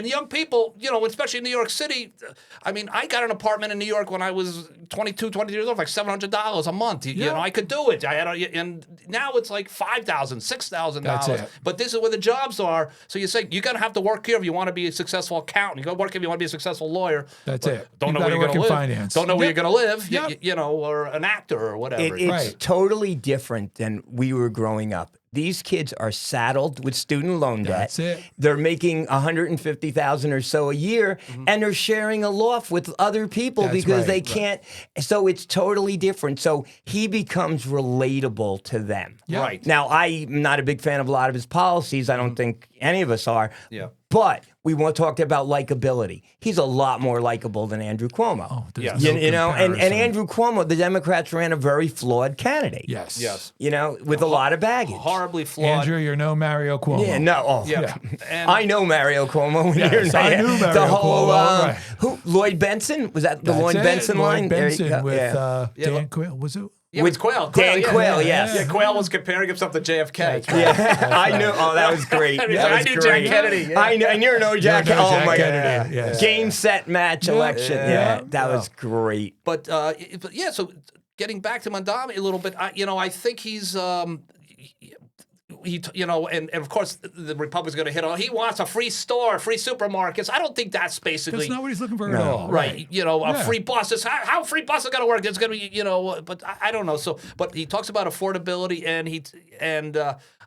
Speaker 2: the young people, you know, especially in New York City. I mean, I got an apartment in New York when I was 22 years old, like $700 a month. You know, I could do it. And now it's like $5,000, $6,000.
Speaker 3: That's it.
Speaker 2: But this is where the jobs are. So you say, you're going to have to work here if you want to be a successful accountant. You got to work if you want to be a successful lawyer.
Speaker 3: That's
Speaker 2: but
Speaker 3: it.
Speaker 2: Don't
Speaker 3: You
Speaker 2: know where
Speaker 3: gotta
Speaker 2: you're
Speaker 3: work
Speaker 2: going to
Speaker 3: in
Speaker 2: live.
Speaker 3: finance.
Speaker 2: Don't know where you're going to live,
Speaker 3: Yep.
Speaker 2: you know, or an actor or whatever.
Speaker 4: It's
Speaker 3: Right.
Speaker 4: totally different than we were growing up. These kids are saddled with student loan debt.
Speaker 3: That's it.
Speaker 4: They're making $150,000 or so a year, and they're sharing a loft with other people
Speaker 3: That's
Speaker 4: because
Speaker 3: right.
Speaker 4: they can't. So it's totally different. So he becomes relatable to them.
Speaker 3: Yeah.
Speaker 2: Right.
Speaker 4: Now, I'm not a big fan of a lot of his policies. I don't think any of us are.
Speaker 2: Yeah.
Speaker 4: But we want to talk about likability. He's a lot more likable than Andrew Cuomo.
Speaker 3: Oh, there's
Speaker 2: Yes.
Speaker 3: no
Speaker 4: You know, and
Speaker 3: comparison.
Speaker 4: Andrew Cuomo, the Democrats ran a very flawed candidate.
Speaker 3: Yes.
Speaker 2: Yes.
Speaker 4: You know, with a lot of baggage.
Speaker 2: Horribly flawed.
Speaker 3: Andrew, you're no Mario Cuomo.
Speaker 4: Yeah, no. Oh,
Speaker 2: Yeah. And
Speaker 4: I know Mario Cuomo. When
Speaker 3: Yes,
Speaker 4: you're not,
Speaker 3: I knew Mario
Speaker 4: the whole,
Speaker 3: Cuomo, right.
Speaker 4: who, Lloyd Benson? Was that the
Speaker 3: That's
Speaker 4: Lloyd
Speaker 3: it.
Speaker 4: Benson line?
Speaker 3: Lloyd
Speaker 4: There you
Speaker 3: Benson
Speaker 4: go.
Speaker 3: with
Speaker 4: Yeah.
Speaker 3: Dan Quayle. Was it?
Speaker 2: Yeah,
Speaker 4: With
Speaker 2: it's Quayle.
Speaker 4: Dan
Speaker 2: yeah.
Speaker 4: Quayle,
Speaker 3: Yeah,
Speaker 4: yes.
Speaker 2: Yeah, Quayle was comparing himself to JFK.
Speaker 4: Yeah, I knew. Oh, that was great.
Speaker 2: I mean,
Speaker 4: That
Speaker 2: I
Speaker 4: was
Speaker 2: knew
Speaker 4: great.
Speaker 2: Jack Kennedy. Yeah.
Speaker 4: I know, and you're no Jack.
Speaker 3: no
Speaker 4: oh
Speaker 3: Jack
Speaker 4: my
Speaker 3: Kennedy,
Speaker 4: God!
Speaker 3: yes.
Speaker 4: Game, set, match, election. Yeah, that was great.
Speaker 2: But yeah, so getting back to Mamdani a little bit, I think he's you know, and of course the Republicans going to hit on. He wants a free store, free supermarkets. I don't think that's basically
Speaker 3: That's not what he's looking for at all.
Speaker 2: right. You know, a
Speaker 3: Yeah.
Speaker 2: free bus. How free bus is going to work? It's going to be, you know, but I don't know. So, but he talks about affordability, and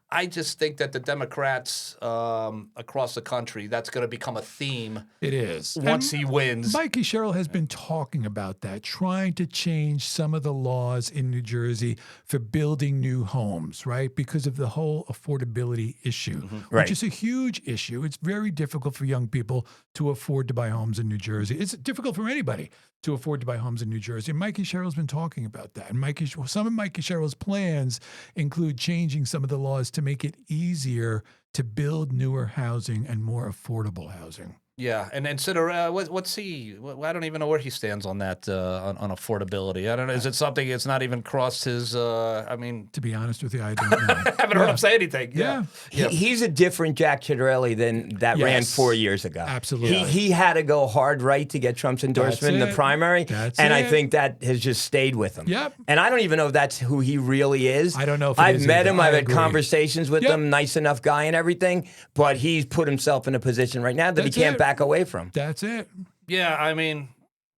Speaker 2: I just think that the Democrats across the country, that's going to become a theme
Speaker 3: It is.
Speaker 2: once
Speaker 3: And
Speaker 2: he wins.
Speaker 3: Mikie Sherrill has been talking about that, trying to change some of the laws in New Jersey for building new homes, right? Because of the whole affordability issue,
Speaker 4: Right.
Speaker 3: which is a huge issue. It's very difficult for young people to afford to buy homes in New Jersey. It's difficult for anybody to afford to buy homes in New Jersey. And Mikie Sherrill's been talking about that. And some of Mikie Sherrill's plans include changing some of the laws to make it easier to build newer housing and more affordable housing.
Speaker 2: Yeah, and consider what's he? I don't even know where he stands on that on affordability. I don't know. Is it something that's not even crossed his? I mean,
Speaker 3: To be honest with you, I don't know.
Speaker 2: I haven't heard him say anything.
Speaker 3: Yeah.
Speaker 4: He's a different Jack Ciattarelli than that ran
Speaker 3: Yes.
Speaker 4: 4 years ago.
Speaker 3: Absolutely.
Speaker 4: He had to go hard right to get Trump's endorsement in the
Speaker 3: it.
Speaker 4: primary.
Speaker 3: That's
Speaker 4: and I
Speaker 3: it.
Speaker 4: think that has just stayed with him.
Speaker 3: Yep.
Speaker 4: And I don't even know if that's who he really is.
Speaker 3: I don't know if it
Speaker 4: I've
Speaker 3: is
Speaker 4: met
Speaker 3: either.
Speaker 4: him.
Speaker 3: I
Speaker 4: I've had
Speaker 3: agree.
Speaker 4: conversations with
Speaker 3: Yep.
Speaker 4: him. Nice enough guy and everything. But he's put himself in a position right now that
Speaker 3: That's
Speaker 4: he can't
Speaker 3: it.
Speaker 4: back away from.
Speaker 3: That's it.
Speaker 2: Yeah, I mean,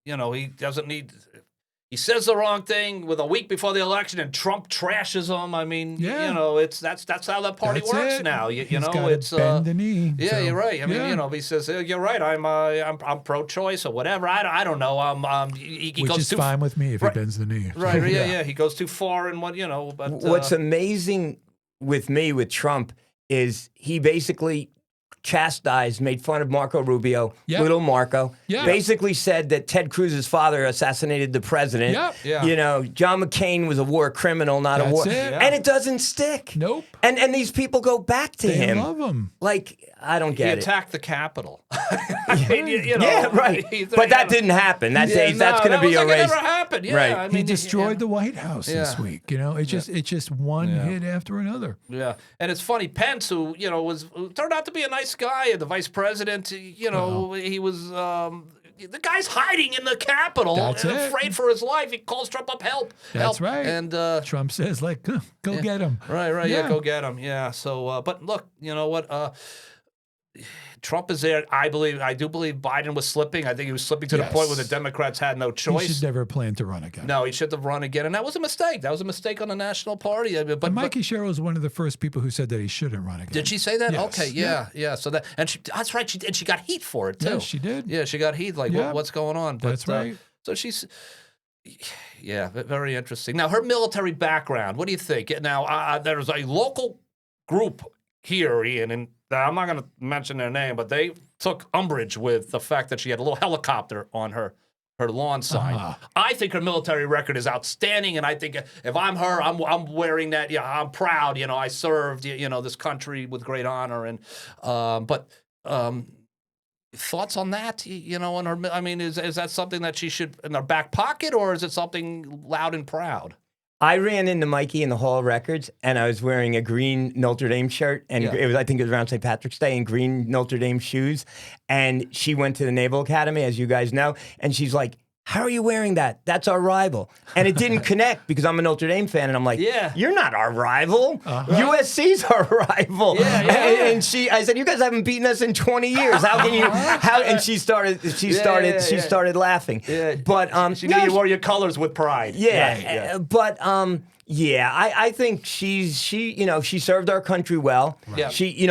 Speaker 2: you know, he doesn't need. He says the wrong thing with a week before the election, and Trump trashes him. I mean,
Speaker 3: Yeah.
Speaker 2: you know, that's how that party
Speaker 3: That's
Speaker 2: works
Speaker 3: it.
Speaker 2: now. You
Speaker 3: He's
Speaker 2: know,
Speaker 3: gotta
Speaker 2: it's
Speaker 3: bend the knee.
Speaker 2: Yeah,
Speaker 3: So,
Speaker 2: you're right. I mean,
Speaker 3: yeah.
Speaker 2: you know, if he says you're right, I'm pro-choice or whatever. I don't know. He
Speaker 3: Which
Speaker 2: goes
Speaker 3: is
Speaker 2: too
Speaker 3: fine with me if
Speaker 2: Right.
Speaker 3: he bends the knee.
Speaker 2: right. Yeah, he goes too far in what you know. But
Speaker 4: What's amazing with me with Trump is he basically chastised, made fun of Marco Rubio,
Speaker 3: Yep.
Speaker 4: little Marco,
Speaker 3: Yep.
Speaker 4: basically said that Ted Cruz's father assassinated the president.
Speaker 3: Yep.
Speaker 2: Yeah.
Speaker 4: You know, John McCain was a war criminal, not a
Speaker 3: That's
Speaker 4: war.
Speaker 3: it.
Speaker 2: Yeah.
Speaker 4: And it doesn't stick.
Speaker 3: Nope.
Speaker 4: And these people go back to
Speaker 3: They
Speaker 4: him.
Speaker 3: love him.
Speaker 4: Like, I don't
Speaker 2: he
Speaker 4: get it.
Speaker 2: attacked the Capitol. I mean, you know,
Speaker 4: Yeah, right. But that didn't happen. That's going to be
Speaker 2: like
Speaker 4: erased.
Speaker 2: It never happened. Yeah,
Speaker 4: Right.
Speaker 2: I mean,
Speaker 3: He destroyed the White House this
Speaker 2: Yeah.
Speaker 3: week. You know, it's just one hit after another.
Speaker 2: Yeah, and it's funny. Pence, who you know who turned out to be a nice guy, the vice president. You know, he was. The guy's hiding in the Capitol,
Speaker 3: That's
Speaker 2: and
Speaker 3: it.
Speaker 2: afraid for his life. He calls Trump up, help.
Speaker 3: That's
Speaker 2: help.
Speaker 3: right.
Speaker 2: And
Speaker 3: Trump says, like, go get him.
Speaker 2: right, yeah, go get him. Yeah. So, but look, you know what? Trump is there. I do believe Biden was slipping. I think he was slipping to the point where the
Speaker 3: Yes.
Speaker 2: Democrats had no
Speaker 3: He
Speaker 2: choice.
Speaker 3: should never plan to run again.
Speaker 2: No, he should have run again, and that was a mistake. That was a mistake on the national party. I mean, but
Speaker 3: Mikie Sherrill was one of the first people who said that he shouldn't run again.
Speaker 2: did she say that?
Speaker 3: Yes.
Speaker 2: Okay, yeah. So that's right. She got heat for it too.
Speaker 3: Yes, she did.
Speaker 2: Yeah, she got heat. Like,
Speaker 3: Yeah.
Speaker 2: what's going on? But,
Speaker 3: That's right.
Speaker 2: So she's, yeah, very interesting. Now, her military background. What do you think? Now, there's a local group here, Ian, and I'm not going to mention their name, but they took umbrage with the fact that she had a little helicopter on her her lawn sign. I think her military record is outstanding, and I think if I'm her, I'm wearing that. Yeah, I'm proud. I served this country with great honor. And thoughts on that? On her. I mean, is that something that she should in her back pocket, or is it something loud and proud?
Speaker 4: I ran into Mikie in the Hall of Records, and I was wearing a green Notre Dame shirt, and I think it was around St. Patrick's Day, and green Notre Dame shoes. And she went to the Naval Academy, as you guys know, and she's like, "How are you wearing that? That's our rival." And it didn't connect because I'm a Notre Dame fan, and I'm like, "You're not our rival. USC's our rival." And I said, "You guys haven't beaten us in 20 years. How can you?" And she started laughing. But
Speaker 2: you wore your colors with pride.
Speaker 4: But I think she served our country well.
Speaker 2: Yeah.
Speaker 4: She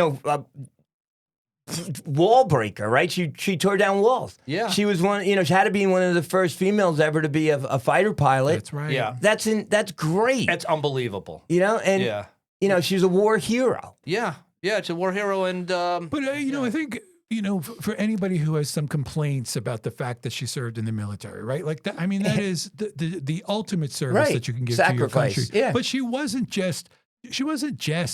Speaker 4: wall breaker, right? She tore down walls.
Speaker 2: Yeah.
Speaker 4: She was she had to be one of the first females ever to be a fighter pilot.
Speaker 3: That's right.
Speaker 2: Yeah.
Speaker 4: That's great.
Speaker 2: It's unbelievable.
Speaker 4: She's a war hero.
Speaker 2: Yeah. Yeah, it's a war hero. And
Speaker 3: But I think for anybody who has some complaints about the fact that she served in the military, right? Like that. I mean, that is the ultimate service that you can give
Speaker 4: Sacrifice.
Speaker 3: to your country.
Speaker 4: Yeah.
Speaker 3: But she wasn't just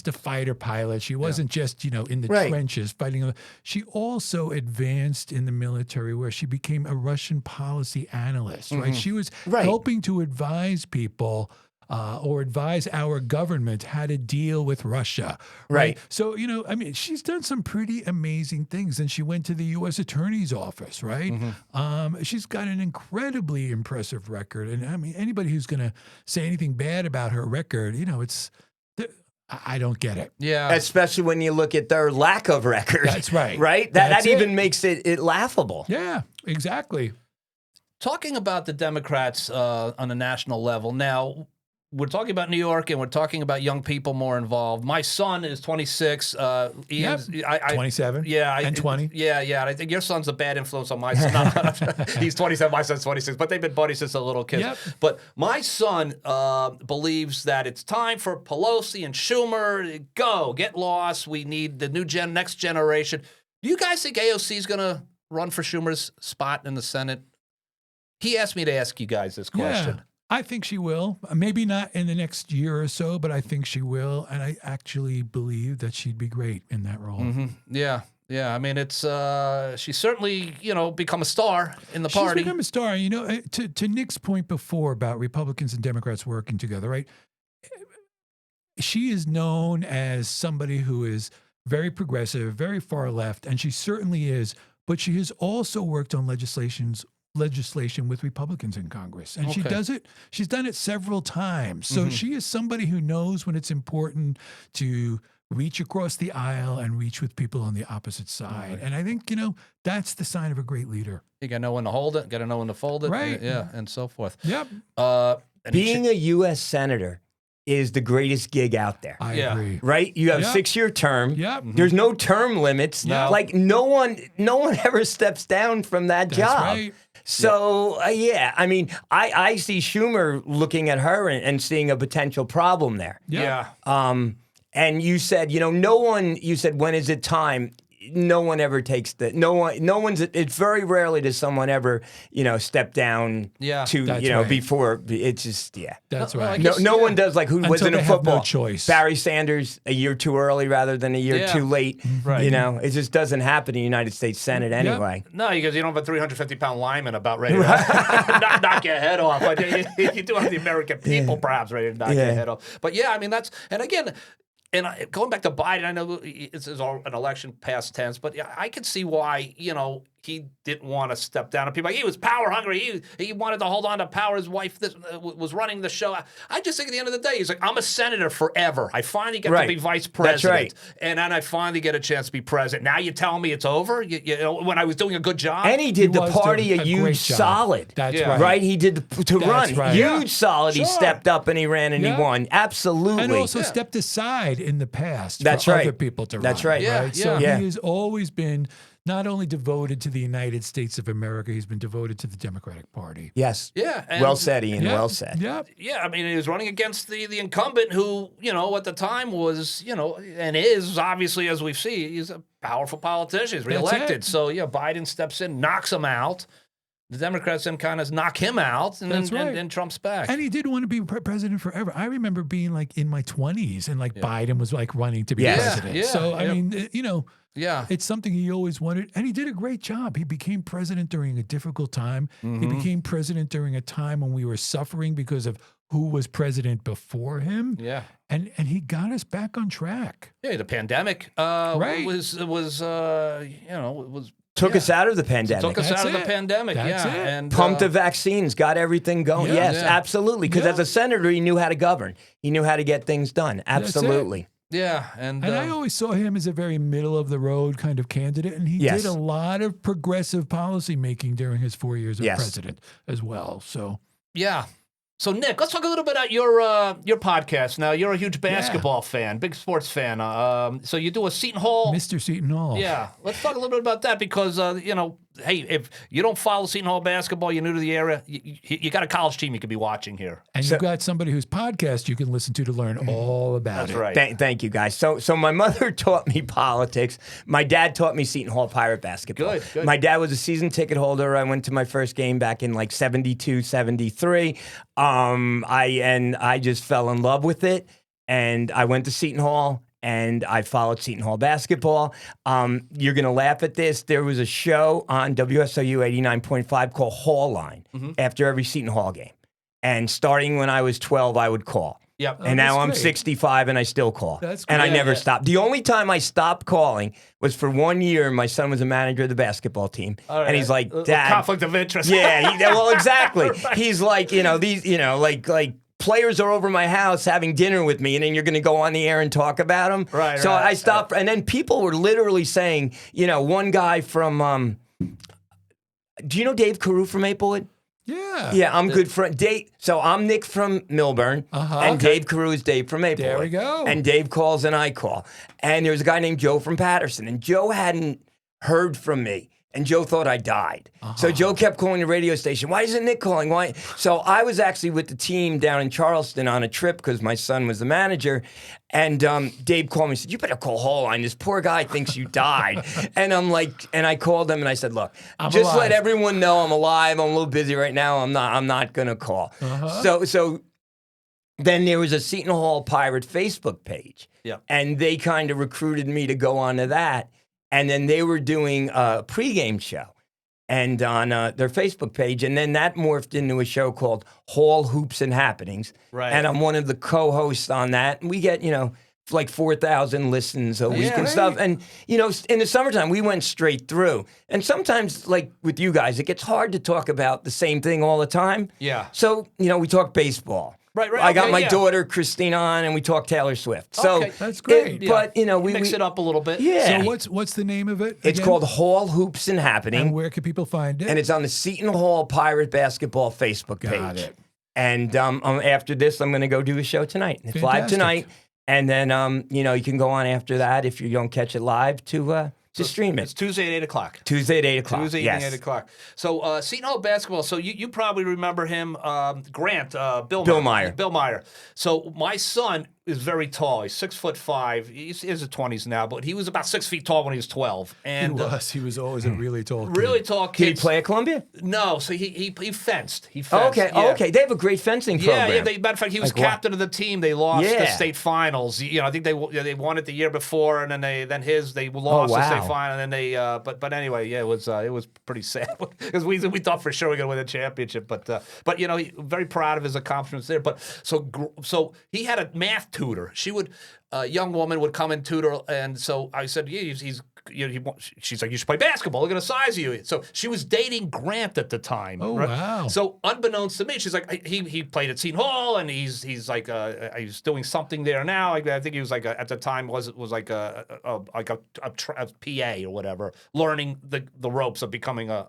Speaker 3: a fighter pilot. She wasn't just, in the trenches fighting. She also advanced in the military where she became a Russian policy analyst, right? She was helping to advise people or advise our government how to deal with Russia. Right. So, she's done some pretty amazing things. And she went to the U.S. Attorney's Office, right? She's got an incredibly impressive record. And I mean, anybody who's going to say anything bad about her record, I don't get it.
Speaker 2: Yeah.
Speaker 4: Especially when you look at their lack of record.
Speaker 3: That's right.
Speaker 4: Right? That even makes it laughable.
Speaker 3: Yeah, exactly.
Speaker 2: Talking about the Democrats on a national level, now, we're talking about New York, and we're talking about young people more involved. My son is 26. Ian's
Speaker 3: 27. And 20.
Speaker 2: Yeah. I think your son's a bad influence on my son. He's 27. My son's 26. But they've been buddies since a little kid.
Speaker 3: Yep.
Speaker 2: But my son believes that it's time for Pelosi and Schumer get lost. We need the next generation. Do you guys think AOC is going to run for Schumer's spot in the Senate? He asked me to ask you guys this question.
Speaker 3: Yeah. I think she will. Maybe not in the next year or so, but I think she will. And I actually believe that she'd be great in that role.
Speaker 2: Mm-hmm. Yeah. I mean, it's she's certainly become a star in the party.
Speaker 3: She's become a star. To Nick's point before about Republicans and Democrats working together, right? She is known as somebody who is very progressive, very far left, and she certainly is. But she has also worked on legislation with Republicans in Congress. And she does it. She's done it several times. So she is somebody who knows when it's important to reach across the aisle and reach with people on the opposite side. And I think, that's the sign of a great leader.
Speaker 2: You got to know when to hold it, got to know when to fold it.
Speaker 3: Right.
Speaker 2: And so forth.
Speaker 3: Yep.
Speaker 4: Being a U.S. Senator is the greatest gig out there.
Speaker 3: I agree.
Speaker 4: Right? You have a 6-year term.
Speaker 3: Yep.
Speaker 4: There's no term limits.
Speaker 3: No.
Speaker 4: Like no one ever steps down from that job.
Speaker 3: Right.
Speaker 4: So, I mean, I see Schumer looking at her and seeing a potential problem there.
Speaker 2: Yeah.
Speaker 4: And you said, you said, when is it time? No one ever takes it's very rarely does someone ever, step down to, before it's just,
Speaker 3: That's
Speaker 2: Well,
Speaker 3: right.
Speaker 4: No one does like who was
Speaker 3: Until
Speaker 4: in a
Speaker 3: they have
Speaker 4: football.
Speaker 3: no choice.
Speaker 4: Barry Sanders a year too early rather than a year too late.
Speaker 2: Right.
Speaker 4: It just doesn't happen in the United States Senate anyway.
Speaker 2: No, because you don't have a 350-pound lineman about ready to knock your head off. But you do have the American people perhaps ready to knock your head off. But I mean, and again, and going back to Biden, I know it's an election past tense, but I could see why, he didn't want to step down. And people he was power hungry. He wanted to hold on to power. His wife was running the show. I just think at the end of the day, he's like, I'm a senator forever. I finally get to be vice president.
Speaker 4: That's right.
Speaker 2: And then I finally get a chance to be president. Now you tell me it's over? When I was doing a good job?
Speaker 4: And he did the party a huge solid.
Speaker 3: That's right.
Speaker 4: Right? He did to run.
Speaker 3: Right.
Speaker 4: Huge solid.
Speaker 2: Sure.
Speaker 4: He stepped up and he ran and he won. Absolutely.
Speaker 3: And also stepped aside in the past
Speaker 4: That's
Speaker 3: for
Speaker 4: right.
Speaker 3: other people to run.
Speaker 4: That's right.
Speaker 2: Yeah,
Speaker 3: So
Speaker 4: yeah.
Speaker 3: he has always been not only devoted to the United States of America, he's been devoted to the Democratic Party.
Speaker 4: Yes.
Speaker 2: Yeah. And
Speaker 4: Well said, Ian.
Speaker 3: Yeah.
Speaker 4: Well said.
Speaker 3: Yeah.
Speaker 2: Yeah, I mean, he was running against the incumbent who, at the time was, and is, obviously, as we see, he's a powerful politician. He's reelected.
Speaker 3: it.
Speaker 2: So, Biden steps in, knocks him out. the Democrats then kind of knock him out, and
Speaker 3: That's
Speaker 2: then
Speaker 3: right.
Speaker 2: and Trump's back.
Speaker 3: And he did want to be president forever. I remember being like in my 20s and like Biden was like running to be
Speaker 4: Yes.
Speaker 3: president.
Speaker 2: Yeah,
Speaker 3: So, I
Speaker 2: yep.
Speaker 3: mean, you know,
Speaker 2: yeah.
Speaker 3: it's something he always wanted. And he did a great job. He became president during a difficult time. He became president during a time when we were suffering because of who was president before him.
Speaker 2: Yeah.
Speaker 3: And he got us back on track.
Speaker 2: Yeah, the pandemic
Speaker 3: Right.
Speaker 2: was it was
Speaker 4: Took us out of the pandemic.
Speaker 2: took us
Speaker 3: That's
Speaker 2: out of the
Speaker 3: it.
Speaker 2: pandemic.
Speaker 3: That's
Speaker 2: yeah,
Speaker 3: it.
Speaker 2: and
Speaker 4: Pumped the vaccines, got everything going.
Speaker 3: Yeah.
Speaker 4: Yes,
Speaker 2: Yeah.
Speaker 4: absolutely. Because
Speaker 3: Yeah.
Speaker 4: as a senator, he knew how to govern. He knew how to get things done.
Speaker 3: it.
Speaker 4: Absolutely.
Speaker 2: yeah, and
Speaker 3: And I always saw him as a very middle of the road kind of candidate. And he
Speaker 4: Yes.
Speaker 3: did a lot of progressive policy making during his 4 years of
Speaker 4: Yes.
Speaker 3: president as well. So
Speaker 2: yeah. So Nick, let's talk a little bit about your podcast. Now you're a huge basketball fan, big sports fan. So you do a Seton Hall.
Speaker 3: Mr. Seton Hall.
Speaker 2: Yeah, let's talk a little bit about that because hey, if you don't follow Seton Hall basketball, you're new to the area. You got a college team you could be watching here.
Speaker 3: And you've got somebody whose podcast you can listen to learn all about
Speaker 2: That's
Speaker 3: it.
Speaker 2: right.
Speaker 4: Thank you, guys. So my mother taught me politics. My dad taught me Seton Hall Pirate basketball.
Speaker 2: Good.
Speaker 4: My dad was a season ticket holder. I went to my first game back in like 72, 73. I just fell in love with it. And I went to Seton Hall. And I followed Seton Hall basketball. You're going to laugh at this. There was a show on WSOU 89.5 called Hall Line after every Seton Hall game. And starting when I was 12, I would call.
Speaker 2: Yep.
Speaker 4: And now
Speaker 3: that's
Speaker 4: I'm
Speaker 3: great.
Speaker 4: 65 and I still call.
Speaker 3: That's
Speaker 4: and I
Speaker 3: great.
Speaker 4: never
Speaker 2: Yeah.
Speaker 4: stopped. The only time I stopped calling was for 1 year. My son was a manager of the basketball team.
Speaker 2: All right.
Speaker 4: And he's like, Dad.
Speaker 2: conflict of interest.
Speaker 4: Yeah, well, exactly. He's like, like players are over my house having dinner with me, and then you're going to go on the air and talk about them.
Speaker 2: Right,
Speaker 4: So
Speaker 2: right,
Speaker 4: I stopped, and then people were literally saying, one guy from, do you know Dave Carew from Maplewood?
Speaker 3: Yeah.
Speaker 4: Yeah, I'm good friend. Dave. So I'm Nick from Millburn, and Dave Carew is Dave from Maplewood.
Speaker 3: There we go.
Speaker 4: And Dave calls and I call. And there's a guy named Joe from Patterson, and Joe hadn't heard from me. And Joe thought I died. So Joe kept calling the radio station. Why isn't Nick calling? Why? So I was actually with the team down in Charleston on a trip because my son was the manager. And Dave called me and said, you better call Hall Line. This poor guy thinks you died. And I'm like, and I called him and I said, look, just
Speaker 3: alive.
Speaker 4: let everyone know I'm alive. I'm a little busy right now. I'm not going to call. So then there was a Seton Hall Pirate Facebook page.
Speaker 2: Yep.
Speaker 4: And they kind of recruited me to go onto that. And then they were doing a pregame show and on their Facebook page. And then that morphed into a show called Hall Hoops and Happenings.
Speaker 2: Right.
Speaker 4: And I'm one of the co-hosts on that. And we get, like 4,000 listens a week and stuff. And, in the summertime, we went straight through. And sometimes, like with you guys, it gets hard to talk about the same thing all the time.
Speaker 2: Yeah.
Speaker 4: So, we talk baseball.
Speaker 2: Right,
Speaker 4: I got
Speaker 2: okay,
Speaker 4: my
Speaker 2: yeah.
Speaker 4: daughter, Christine, on, and we talk Taylor Swift. So
Speaker 2: Okay.
Speaker 3: That's great.
Speaker 2: Yeah.
Speaker 4: But, we
Speaker 2: mix it up a little bit.
Speaker 4: Yeah.
Speaker 3: So what's the name of it?
Speaker 4: It's
Speaker 3: again?
Speaker 4: called Hall Hoops and Happening.
Speaker 3: And where can people find it?
Speaker 4: And it's on the Seton Hall Pirate Basketball Facebook page.
Speaker 3: Got it.
Speaker 4: And after this, I'm going to go do a show tonight. It's live
Speaker 3: Fantastic.
Speaker 4: tonight. And then, you can go on after that if you don't catch it live to stream
Speaker 2: It's
Speaker 4: it.
Speaker 2: Tuesday at 8 o'clock.
Speaker 4: Tuesday at 8 o'clock.
Speaker 2: Tuesday
Speaker 4: yes.
Speaker 2: evening, 8 o'clock. So, Seton Hall basketball. So, you probably remember him, Grant, Bill
Speaker 4: Meyer.
Speaker 2: Bill Meyer. So, my son is very tall. He's 6'5". He's in his 20s now, but he was about 6 feet tall when he was 12. And
Speaker 3: He was always a really tall kid.
Speaker 2: really tall
Speaker 4: Did
Speaker 2: kid.
Speaker 4: he play at Columbia?
Speaker 2: No, so he fenced. He
Speaker 4: Oh,
Speaker 2: fenced.
Speaker 4: okay.
Speaker 2: Yeah.
Speaker 4: Oh, okay. They have a great fencing program.
Speaker 2: Yeah. Matter of fact, he was
Speaker 4: Like what?
Speaker 2: captain of the team. They lost the
Speaker 4: Yeah.
Speaker 2: state finals. I think they won it the year before, and then they lost the
Speaker 4: wow.
Speaker 2: state final, and then they. But anyway, yeah, it was pretty sad because we thought for sure we were gonna win the championship, but very proud of his accomplishments there. But so he had a math tutor. She would. A young woman would come and tutor, and so I said, "Yeah, he's." She's like, "You should play basketball. Look at the size of you." So she was dating Grant at the time.
Speaker 3: Oh, wow.
Speaker 2: So unbeknownst to me, she's like, he played at Seton Hall, and he's like, he's doing something there now. I think he was like at the time was like a PA or whatever, learning the ropes of becoming a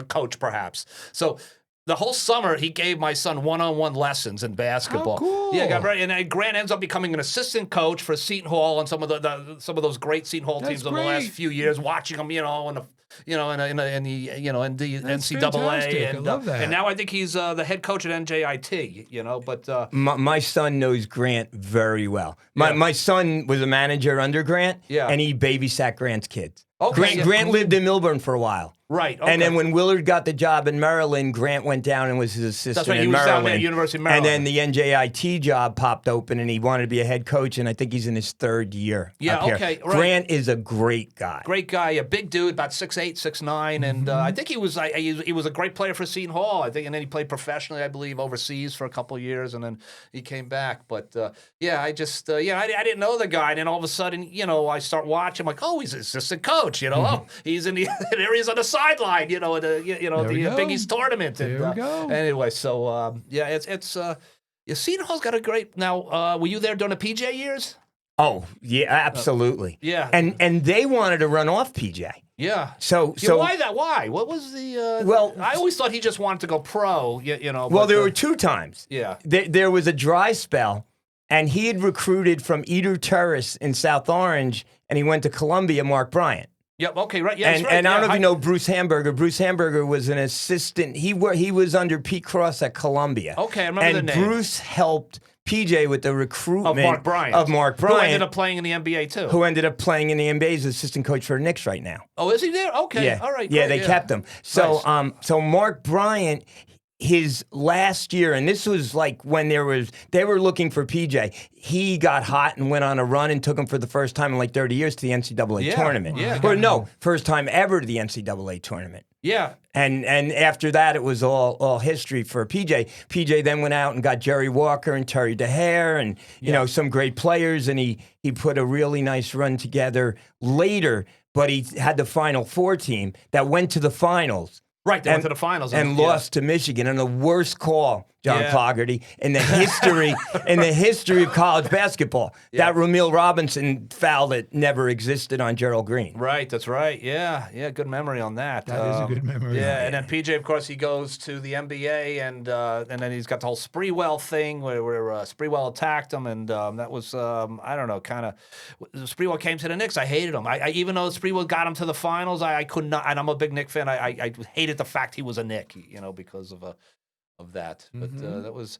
Speaker 2: coach, perhaps. So. The whole summer, he gave my son one-on-one lessons in basketball.
Speaker 3: How cool.
Speaker 2: Yeah, and Grant ends up becoming an assistant coach for Seton Hall and some of those great Seton Hall
Speaker 3: That's
Speaker 2: teams over the last
Speaker 3: great.
Speaker 2: few years. Watching them, in the in the
Speaker 3: That's
Speaker 2: NCAA,
Speaker 3: fantastic.
Speaker 2: and
Speaker 3: I love that.
Speaker 2: and now I think he's the head coach at NJIT. But
Speaker 4: My son knows Grant very well. My son was a manager under Grant,
Speaker 2: Yeah.
Speaker 4: and he babysat Grant's kids.
Speaker 2: Okay.
Speaker 4: Grant lived in Millburn for a while.
Speaker 2: Right. Okay.
Speaker 4: And then when Willard got the job in Maryland, Grant went down and was his assistant
Speaker 2: That's right. He
Speaker 4: in
Speaker 2: was
Speaker 4: Maryland.
Speaker 2: down there at University of Maryland.
Speaker 4: And then the NJIT job popped open, and he wanted to be a head coach, and I think he's in his 3rd year.
Speaker 2: Yeah,
Speaker 4: up here.
Speaker 2: okay, right.
Speaker 4: Grant is a great guy.
Speaker 2: Great guy, a big dude, about 6'8", 6'9", and I think he was a great player for Seton Hall. I think, and then he played professionally, I believe, overseas for a couple of years, and then he came back. But I didn't know the guy, and then all of a sudden, I start watching. I'm like, oh, he's an assistant coach. Oh, he's in the areas on the sideline. The Big East tournament.
Speaker 3: There we go.
Speaker 2: Anyway, so Seton Hall's got a great. Now, were you there during the PJ years?
Speaker 4: Oh, yeah, absolutely.
Speaker 2: Yeah.
Speaker 4: And they wanted to run off PJ.
Speaker 2: Yeah.
Speaker 4: So
Speaker 2: why that? Why? What was the?
Speaker 4: Well,
Speaker 2: I always thought he just wanted to go pro.
Speaker 4: Well, there were 2 times.
Speaker 2: Yeah.
Speaker 4: There was a dry spell, and he had recruited from Eder Terrace in South Orange, and he went to Columbia, Mark Bryant.
Speaker 2: Yep. Okay. Right. Yeah.
Speaker 4: And,
Speaker 2: right.
Speaker 4: and I don't know if you know Bruce Hamburger. Bruce Hamburger was an assistant. He was under Pete Cross at Columbia.
Speaker 2: Okay, I remember the name.
Speaker 4: And Bruce helped PJ with the recruitment
Speaker 2: Of Mark Bryant. Who ended up playing in the NBA too.
Speaker 4: Who ended up playing in the NBA as assistant coach for the Knicks right now.
Speaker 2: Oh, is he there? Okay.
Speaker 4: Yeah.
Speaker 2: All right.
Speaker 4: Yeah,
Speaker 2: great,
Speaker 4: they kept him. So
Speaker 2: Nice.
Speaker 4: So Mark Bryant, his last year, and this was like when they were looking for PJ. He got hot and went on a run and took him for the first time in like 30 years to the NCAA tournament.
Speaker 2: Yeah.
Speaker 4: Or no, first time ever to the NCAA tournament.
Speaker 2: Yeah.
Speaker 4: And after that, it was all history for PJ. PJ then went out and got Jerry Walker and Terry DeHare and some great players, and he put a really nice run together later. But he had the Final Four team that went to the finals.
Speaker 2: Right, they went to the finals
Speaker 4: and lost to Michigan, and the worst call, John
Speaker 2: Yeah.
Speaker 4: Clougherty, in the history of college basketball.
Speaker 2: Yeah.
Speaker 4: That Ramil Robinson foul that never existed on Gerald Green.
Speaker 2: Right, that's right. Yeah, good memory on that.
Speaker 3: That is a good memory.
Speaker 2: Yeah, and then PJ, of course, he goes to the NBA, and then he's got the whole Sprewell thing where Sprewell attacked him, and that was I don't know, kind of. Sprewell came to the Knicks. I hated him. I even though Sprewell got him to the finals, I could not. And I'm a big Knick fan. I hated the fact he was a Knick, because of that. But that was.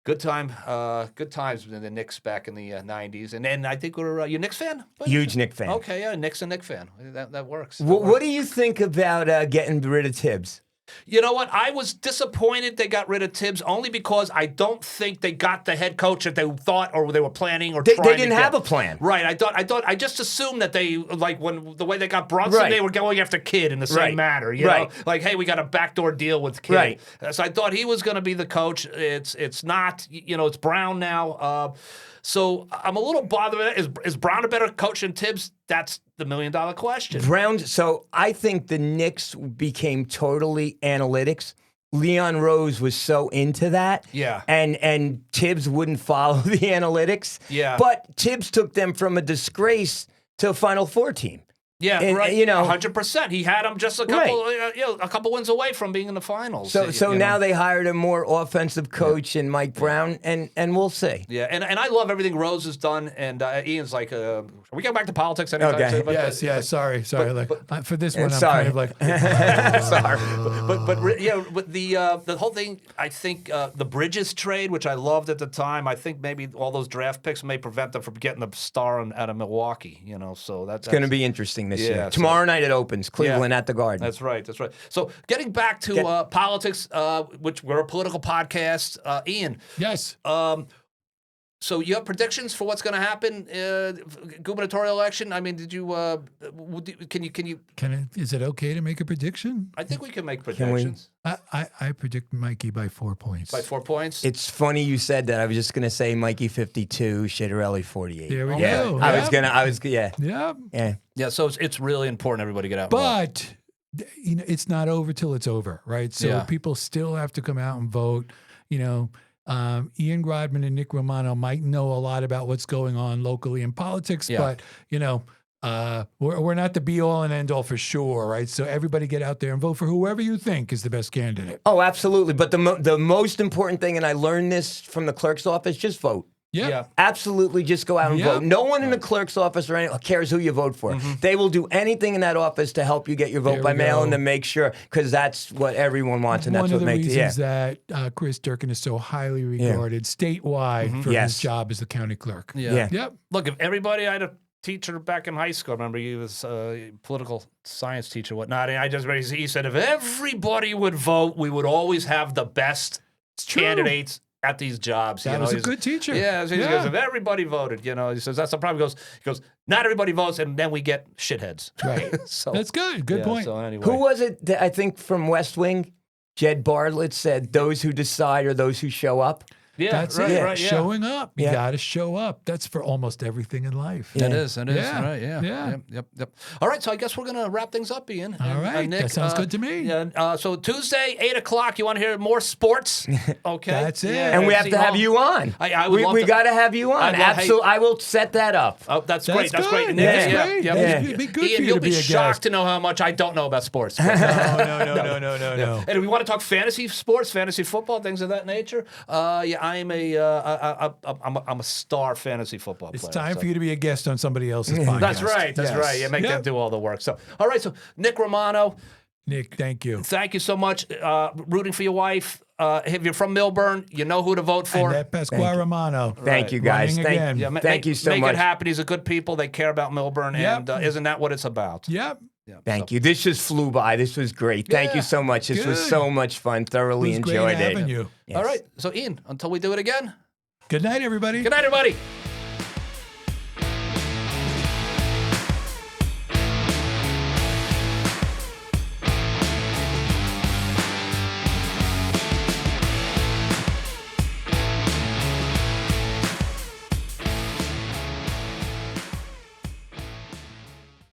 Speaker 2: Good times with the Knicks back in the 90s. And then I think we're you a Knicks fan?
Speaker 4: Huge Knick fan.
Speaker 2: Okay, yeah, Knicks a Knicks fan. That works.
Speaker 4: What do you think about getting rid of Tibbs?
Speaker 2: You know what? I was disappointed they got rid of Tibbs only because I don't think they got the head coach that they thought or they were planning or trying
Speaker 4: They
Speaker 2: to
Speaker 4: didn't
Speaker 2: get.
Speaker 4: have a plan.
Speaker 2: Right. I just assumed that they, when the way they got Brunson,
Speaker 4: Right.
Speaker 2: they were going after Kidd in the same
Speaker 4: Right.
Speaker 2: manner. You
Speaker 4: Right.
Speaker 2: know? Like, hey, we got a backdoor deal with Kidd.
Speaker 4: Right.
Speaker 2: So I thought he was going to be the coach. It's not, it's Brown now. So I'm a little bothered with it. Is Brown a better coach than Tibbs? That's the $1 million question.
Speaker 4: So I think the Knicks became totally analytics. Leon Rose was so into that.
Speaker 2: Yeah.
Speaker 4: And Tibbs wouldn't follow the analytics.
Speaker 2: Yeah.
Speaker 4: But Tibbs took them from a disgrace to a Final Four team.
Speaker 2: Yeah,
Speaker 4: And,
Speaker 2: right. 100%. He had them just a couple wins away from being in the finals.
Speaker 4: So now they hired a more offensive coach in Mike Brown, and we'll see.
Speaker 2: Yeah, and I love everything Rose has done. And Ian's like, are we going back to politics anytime
Speaker 4: Okay.
Speaker 2: soon?
Speaker 3: Yes. Sorry. For this one, I'm
Speaker 4: sorry.
Speaker 3: kind of like.
Speaker 4: Sorry.
Speaker 2: But the whole thing, I think the Bridges trade, which I loved at the time, I think maybe all those draft picks may prevent them from getting the star out of Milwaukee. So that's
Speaker 4: Going to be interesting this
Speaker 2: Yeah,
Speaker 4: year.
Speaker 2: so-
Speaker 4: Tomorrow night it opens, Cleveland at the Garden.
Speaker 2: That's right. So getting back to politics, which we're a political podcast, Ian.
Speaker 3: Yes.
Speaker 2: So you have predictions for what's going to happen gubernatorial election? I mean, did you? Can you?
Speaker 3: Is it okay to make a prediction?
Speaker 2: I think we can make
Speaker 4: we?
Speaker 2: predictions
Speaker 3: I predict Mikie by 4 points.
Speaker 2: by 4 points.
Speaker 4: It's funny you said that. I was just going to say Mikie 52, Shadarelli 48.
Speaker 3: There we
Speaker 4: Yeah.
Speaker 3: go.
Speaker 4: Yeah.
Speaker 3: Yeah.
Speaker 2: Yeah. So it's really important everybody get out.
Speaker 3: But it's not over till it's over, right? So
Speaker 2: Yeah.
Speaker 3: people still have to come out and vote. Ian Grodman and Nick Romano might know a lot about what's going on locally in politics,
Speaker 2: Yeah.
Speaker 3: but we're not the be all and end all for sure, right? So everybody get out there and vote for whoever you think is the best candidate.
Speaker 4: Oh, absolutely. But the most important thing, and I learned this from the clerk's office, just vote.
Speaker 2: Yeah.
Speaker 4: Absolutely, just go out and
Speaker 3: Yeah.
Speaker 4: vote. No one in the clerk's office or anyone cares who you vote for. They will do anything in that office to help you get your vote
Speaker 3: There
Speaker 4: by
Speaker 3: we
Speaker 4: mail
Speaker 3: go.
Speaker 4: and to make sure, because that's what everyone wants, and
Speaker 3: One
Speaker 4: that's
Speaker 3: of
Speaker 4: what
Speaker 3: the
Speaker 4: makes
Speaker 3: reasons that Chris Durkin is so highly regarded statewide for
Speaker 4: Yes.
Speaker 3: his job as the county clerk.
Speaker 2: Yeah.
Speaker 4: Yeah.
Speaker 3: Yep.
Speaker 2: Look, if everybody, I had a teacher back in high school. I remember he was a political science teacher, whatnot. And I just remember he said, if everybody would vote, we would always have the best candidates at these jobs.
Speaker 3: That was a good teacher.
Speaker 2: Yeah, so he goes, if everybody voted, he says that's the problem. He goes, not everybody votes, and then we get shitheads.
Speaker 3: Right.
Speaker 2: So
Speaker 3: that's good. Good point.
Speaker 2: So anyway,
Speaker 4: Who was it? That I think from West Wing, Jed Bartlett said, "Those who decide are those who show up."
Speaker 2: Yeah,
Speaker 3: That's
Speaker 2: right,
Speaker 3: it.
Speaker 2: right, yeah.
Speaker 3: Showing up. You
Speaker 4: Yeah.
Speaker 3: got to show up. That's for almost everything in life.
Speaker 2: It is. It is.
Speaker 3: Yeah.
Speaker 2: Right. Yeah.
Speaker 3: Yeah.
Speaker 2: Yep. All right. So I guess we're gonna wrap things up, Ian.
Speaker 3: All right.
Speaker 2: Nick,
Speaker 3: That sounds good to me.
Speaker 2: Yeah. So Tuesday, 8:00. You want to hear more sports? Okay.
Speaker 3: That's it.
Speaker 4: And we have
Speaker 2: Seton
Speaker 4: to have
Speaker 2: Hall.
Speaker 4: you on.
Speaker 2: I would love
Speaker 4: we
Speaker 2: to-
Speaker 4: got to have you on.
Speaker 2: I'd love-
Speaker 4: Absolutely. I will set that up.
Speaker 2: Oh, that's
Speaker 3: That's
Speaker 2: great. That's
Speaker 3: good.
Speaker 2: great.
Speaker 3: That's
Speaker 2: Yeah,
Speaker 3: great.
Speaker 2: yeah,
Speaker 3: That'd
Speaker 2: yeah.
Speaker 3: be good
Speaker 2: Ian,
Speaker 3: for you
Speaker 2: you'll
Speaker 3: to
Speaker 2: be
Speaker 3: be a
Speaker 2: shocked
Speaker 3: guest.
Speaker 2: to know how much I don't know about sports.
Speaker 3: No.
Speaker 2: And if we want to talk fantasy sports, fantasy football, things of that nature, I'm a star fantasy football player.
Speaker 3: It's time
Speaker 2: so.
Speaker 3: for you to be a guest on somebody else's podcast.
Speaker 2: That's right. That's
Speaker 3: Yes.
Speaker 2: right. Yeah, make them do all the work. So, all right. So, Nick Romano,
Speaker 3: Nick, thank you.
Speaker 2: thank you so much. Rooting for your wife. If you're from Millburn, you know who to vote for.
Speaker 3: Annette Romano.
Speaker 4: Thank you, guys.
Speaker 3: Running again.
Speaker 2: Yeah,
Speaker 4: Thank you so
Speaker 2: make
Speaker 4: much.
Speaker 2: it happen. He's a good people. They care about Millburn,
Speaker 3: Yep.
Speaker 2: and isn't that what it's about?
Speaker 3: Yep.
Speaker 2: Yeah,
Speaker 4: Thank you. This just flew by. This was great. Thank
Speaker 2: Yeah.
Speaker 4: you so much. This was
Speaker 3: Good.
Speaker 4: so much fun. Thoroughly
Speaker 3: It was great
Speaker 4: enjoyed
Speaker 3: having
Speaker 4: it.
Speaker 3: you.
Speaker 4: Yes.
Speaker 2: All right. So, Ian, until we do it again.
Speaker 3: Good night, everybody.
Speaker 2: Good night, everybody.